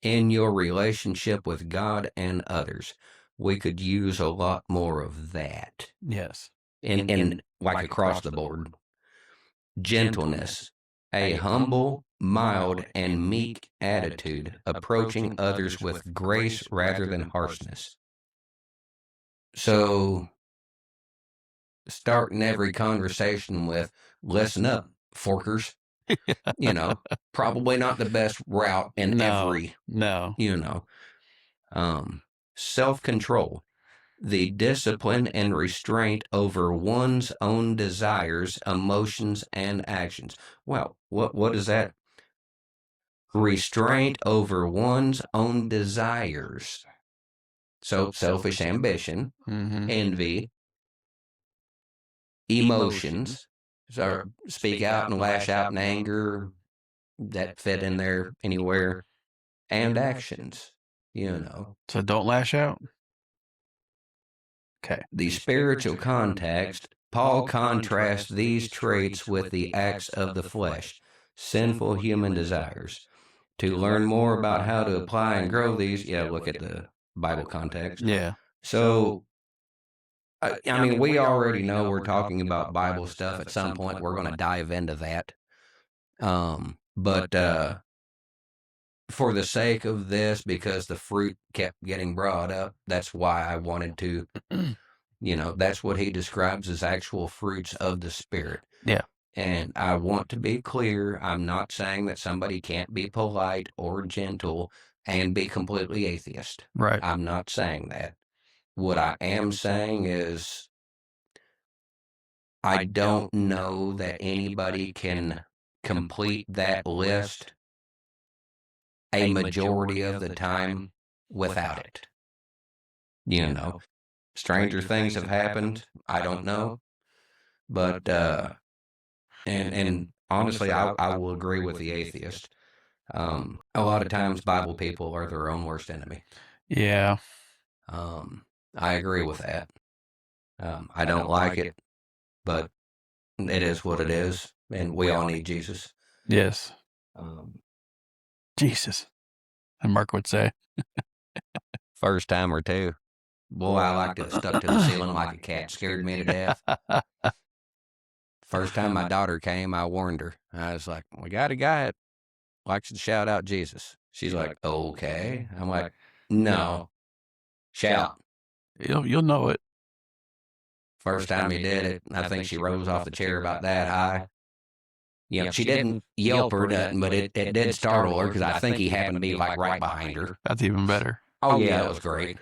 in your relationship with God and others. We could use a lot more of that Yes. in like across the board. Gentleness, a humble, mild, and meek attitude, approaching others with grace rather than harshness. So, starting every conversation with, listen up, forkers, probably not the best route in every, No. um, self-control, the discipline and restraint over one's own desires, emotions, and actions. Well, what is that? Restraint over one's own desires. So selfish ambition, envy, emotions, or speak out and lash out in anger, that fit in there anywhere, and actions. So don't lash out. Okay. The spiritual context, Paul contrasts these traits with the acts of the flesh, sinful human desires. To learn more about how to apply and grow these, look at the Bible context. Yeah. So, I mean, we already know we're talking about Bible stuff. At some point, we're going to dive into that. But for the sake of this, because the fruit kept getting brought up, that's why I wanted to, that's what he describes as actual fruits of the Spirit. Yeah. And I want to be clear, I'm not saying that somebody can't be polite or gentle and be completely atheist. Right. I'm not saying that. What I am saying is I don't know that anybody can complete that list a majority of the time without it. Stranger things have happened. I don't know. But, and honestly, I will agree with the atheist. A lot of times Bible people are their own worst enemy. Yeah. I agree with that. I don't like it, but it is what it is, and we all need Jesus. Yes. Jesus. And Mark would say. First time or two. Boy, I like to have stuck to the ceiling like a cat. Scared me to death. First time my daughter came, I warned her. I was like, we got a guy that likes to shout out Jesus. She's like, okay. I'm like, no, shout. You'll know it. First time he did it, I think she rose off the chair about that high. She didn't yelp or nothing, but it did startle her because I think he happened to be like right behind her. That's even better. Oh, yeah, that was great.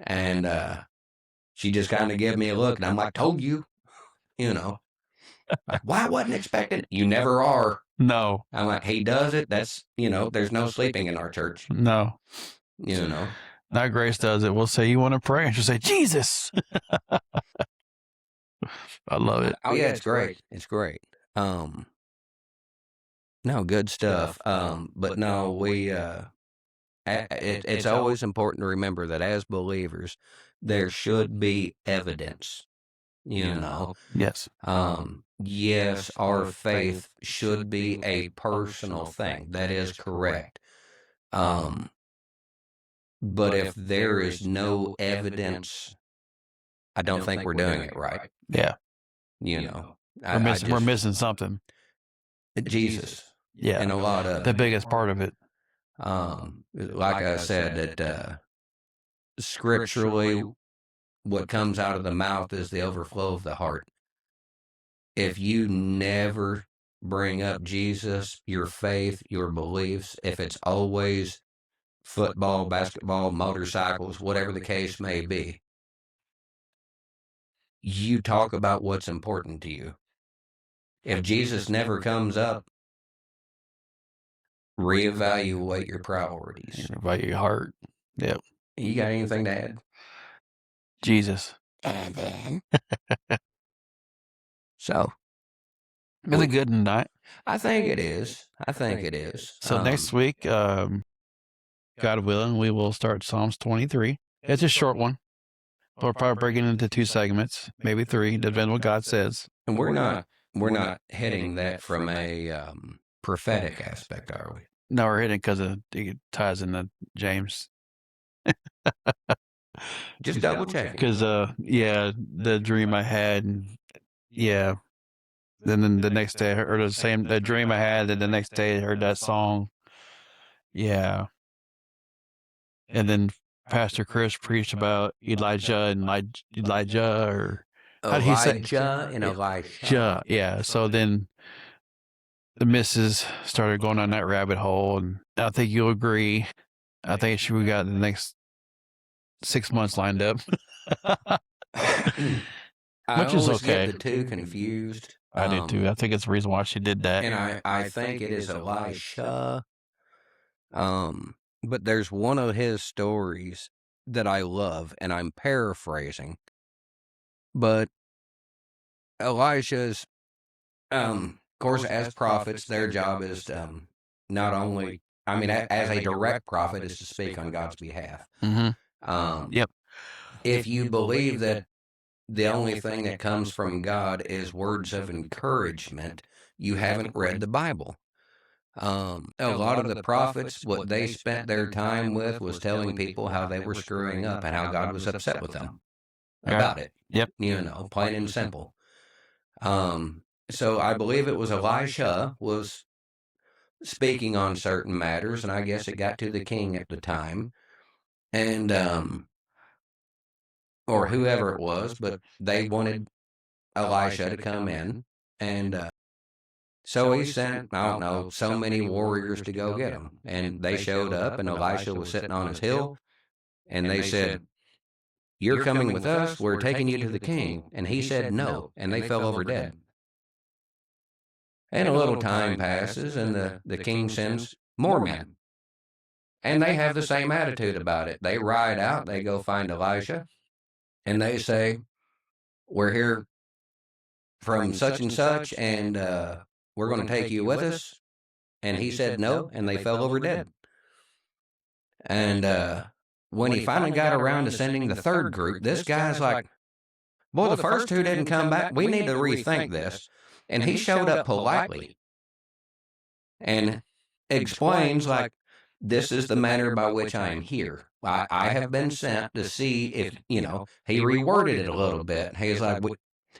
And she just kind of gave me a look, and I'm like, told you. Like, why I wasn't expecting it? You never are. No. I'm like, he does it. That's, there's no sleeping in our church. No. Now Grace does it. We'll say, you want to pray? And she'll say, Jesus. I love it. Oh, yeah, it's great. It's great. No, good stuff. But no, we, it's always important to remember that as believers, there should be evidence, Yes. Yes, our faith should be a personal thing. That is correct. But if there is no evidence, I don't think we're doing it right. Yeah. We're missing something. Jesus. Yeah. And a lot of the biggest part of it. Like I said, that scripturally, what comes out of the mouth is the overflow of the heart. If you never bring up Jesus, your faith, your beliefs, if it's always football, basketball, motorcycles, whatever the case may be, you talk about what's important to you. If Jesus never comes up, reevaluate your priorities. Reevaluate your heart. Yep. You got anything to add? Jesus. And then. So, Is it good tonight? I think it is. I think it is. So next week, God willing, we will start Psalms 23. It's a short one. We'll probably break it into 2 segments, maybe 3, depending what God says. And we're not hitting that from a prophetic aspect, are we? No, we're hitting it because it ties into James. Just double check. Because, the dream I had, yeah. Then the next day, or the dream I had, and the next day I heard that song. Yeah. And then Pastor Chris preached about Elijah and Elijah, or how did he say? Elijah and Elisha. Yeah. So then the missus started going on that rabbit hole, and I think you'll agree. I think we got the next 6 months lined up. Which is okay. Get the two confused. I did too. I think it's the reason why she did that. And I think it is Elisha. But there's one of his stories that I love, and I'm paraphrasing. But Elisha's, of course, as prophets, their job is not only, as a direct prophet, is to speak on God's behalf. Mm-hmm. Yep. If you believe that the only thing that comes from God is words of encouragement, you haven't read the Bible. A lot of the prophets, what they spent their time with was telling people how they were screwing up and how God was upset with them about it. Yep. Plain and simple. So I believe it was Elisha was speaking on certain matters, and I guess it got to the king at the time, and or whoever it was, but they wanted Elisha to come in, and so he sent, I don't know, so many warriors to go get him. And they showed up, and Elisha was sitting on his hill, and they said, "You're coming with us, we're taking you to the king." And he said no, and they fell over dead. And a little time passes, and the king sends more men. And they have the same attitude about it. They ride out, they go find Elisha, and they say, "We're here from such and such, and we're going to take you with us." And he said no, and they fell over dead. And when he finally got around to sending the third group, this guy's like, "Boy, the first two didn't come back. We need to rethink this." And he showed up politely and explains, like, "This is the manner by which I am here. I have been sent to see if, he reworded it a little bit. He's like,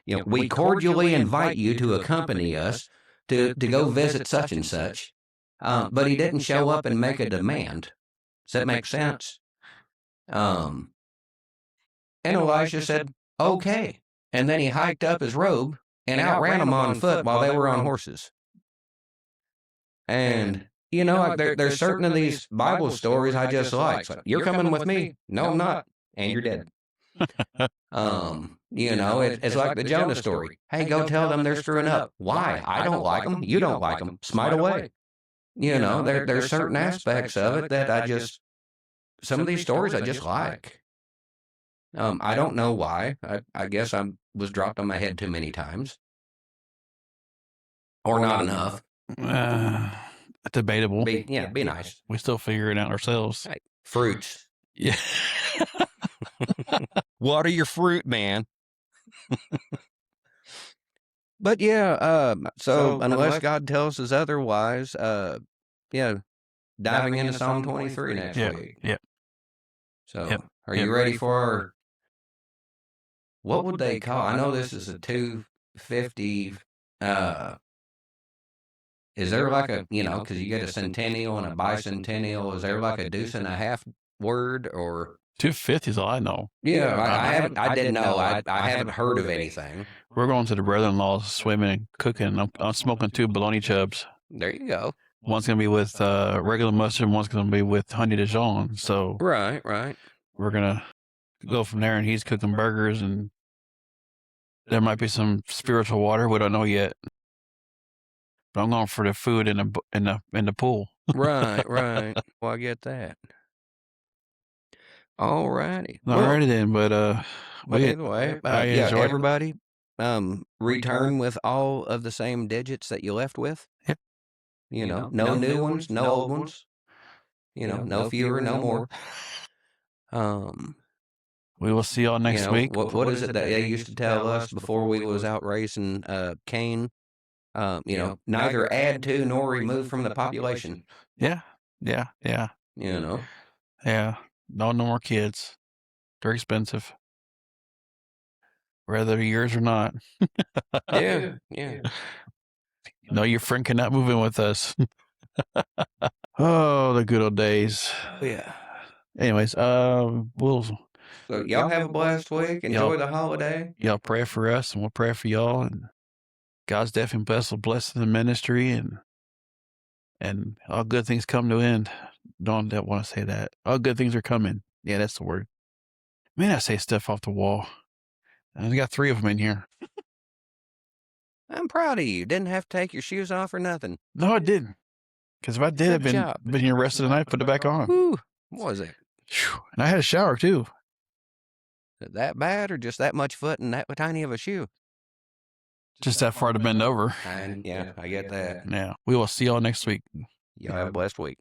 we cordially invite you to accompany us to go visit such and such. But he didn't show up and make a demand. Does that make sense? And Elisha said, "Okay." And then he hiked up his robe and outran them on foot while they were on horses. And, there's certain of these Bible stories I just like. So, "You're coming with me." "No, I'm not." "And you're dead." It's like the Jonah story. "Hey, go tell them they're screwing up." "Why? I don't like them. You don't like them. Smite away." There's certain aspects of it that some of these stories I just like. I don't know why. I guess I was dropped on my head too many times. Or not enough. Debatable. Be nice. We still figure it out ourselves. Hey, fruits. Yeah. Water your fruit, man. But yeah, so unless God tells us otherwise, diving into Psalm 23 next week. Yep. So, are you ready for what would they call? I know this is a 250. Is there like a, because you get a centennial and a bicentennial, is there like a deuce and a half word, or 250 is all I know. Yeah, I didn't know. I haven't heard of anything. We're going to the brother-in-law's swimming and cooking. I'm smoking 2 bologna chubs. There you go. One's going to be with regular mustard, and one's going to be with honey Dijon. So Right. We're going to go from there, and he's cooking burgers, and there might be some spiritual water. We don't know yet. But I'm going for the food in the pool. Right. Well, I get that. All righty. Alrighty then, but anyway, everybody, return with all of the same digits that you left with. Yep. No new ones, no old ones. No fewer, no more. We will see y'all next week. What is it that they used to tell us before we was out racing cane? Neither add to nor remove from the population. Yeah. Yeah. Yeah. No more kids. They're expensive. Whether they're yours or not. Yeah. No, your friend cannot move in with us. Oh, the good old days. Yeah. Anyways, we'll. So y'all have a blessed week. Enjoy the holiday. Y'all pray for us, and we'll pray for y'all. And God's definitely bless the ministry, and all good things come to end. Don't want to say that. All good things are coming. Yeah, that's the word. Man, I say stuff off the wall. I got 3 of them in here. I'm proud of you. Didn't have to take your shoes off or nothing. No, I didn't. Because if I did, I've been here rest of the night, put it back on. Whew, what was it? And I had a shower too. Is it that bad or just that much foot and that tiny of a shoe? Just that far to bend over. Yeah, I get that. Yeah. We will see y'all next week. Y'all have a blessed week.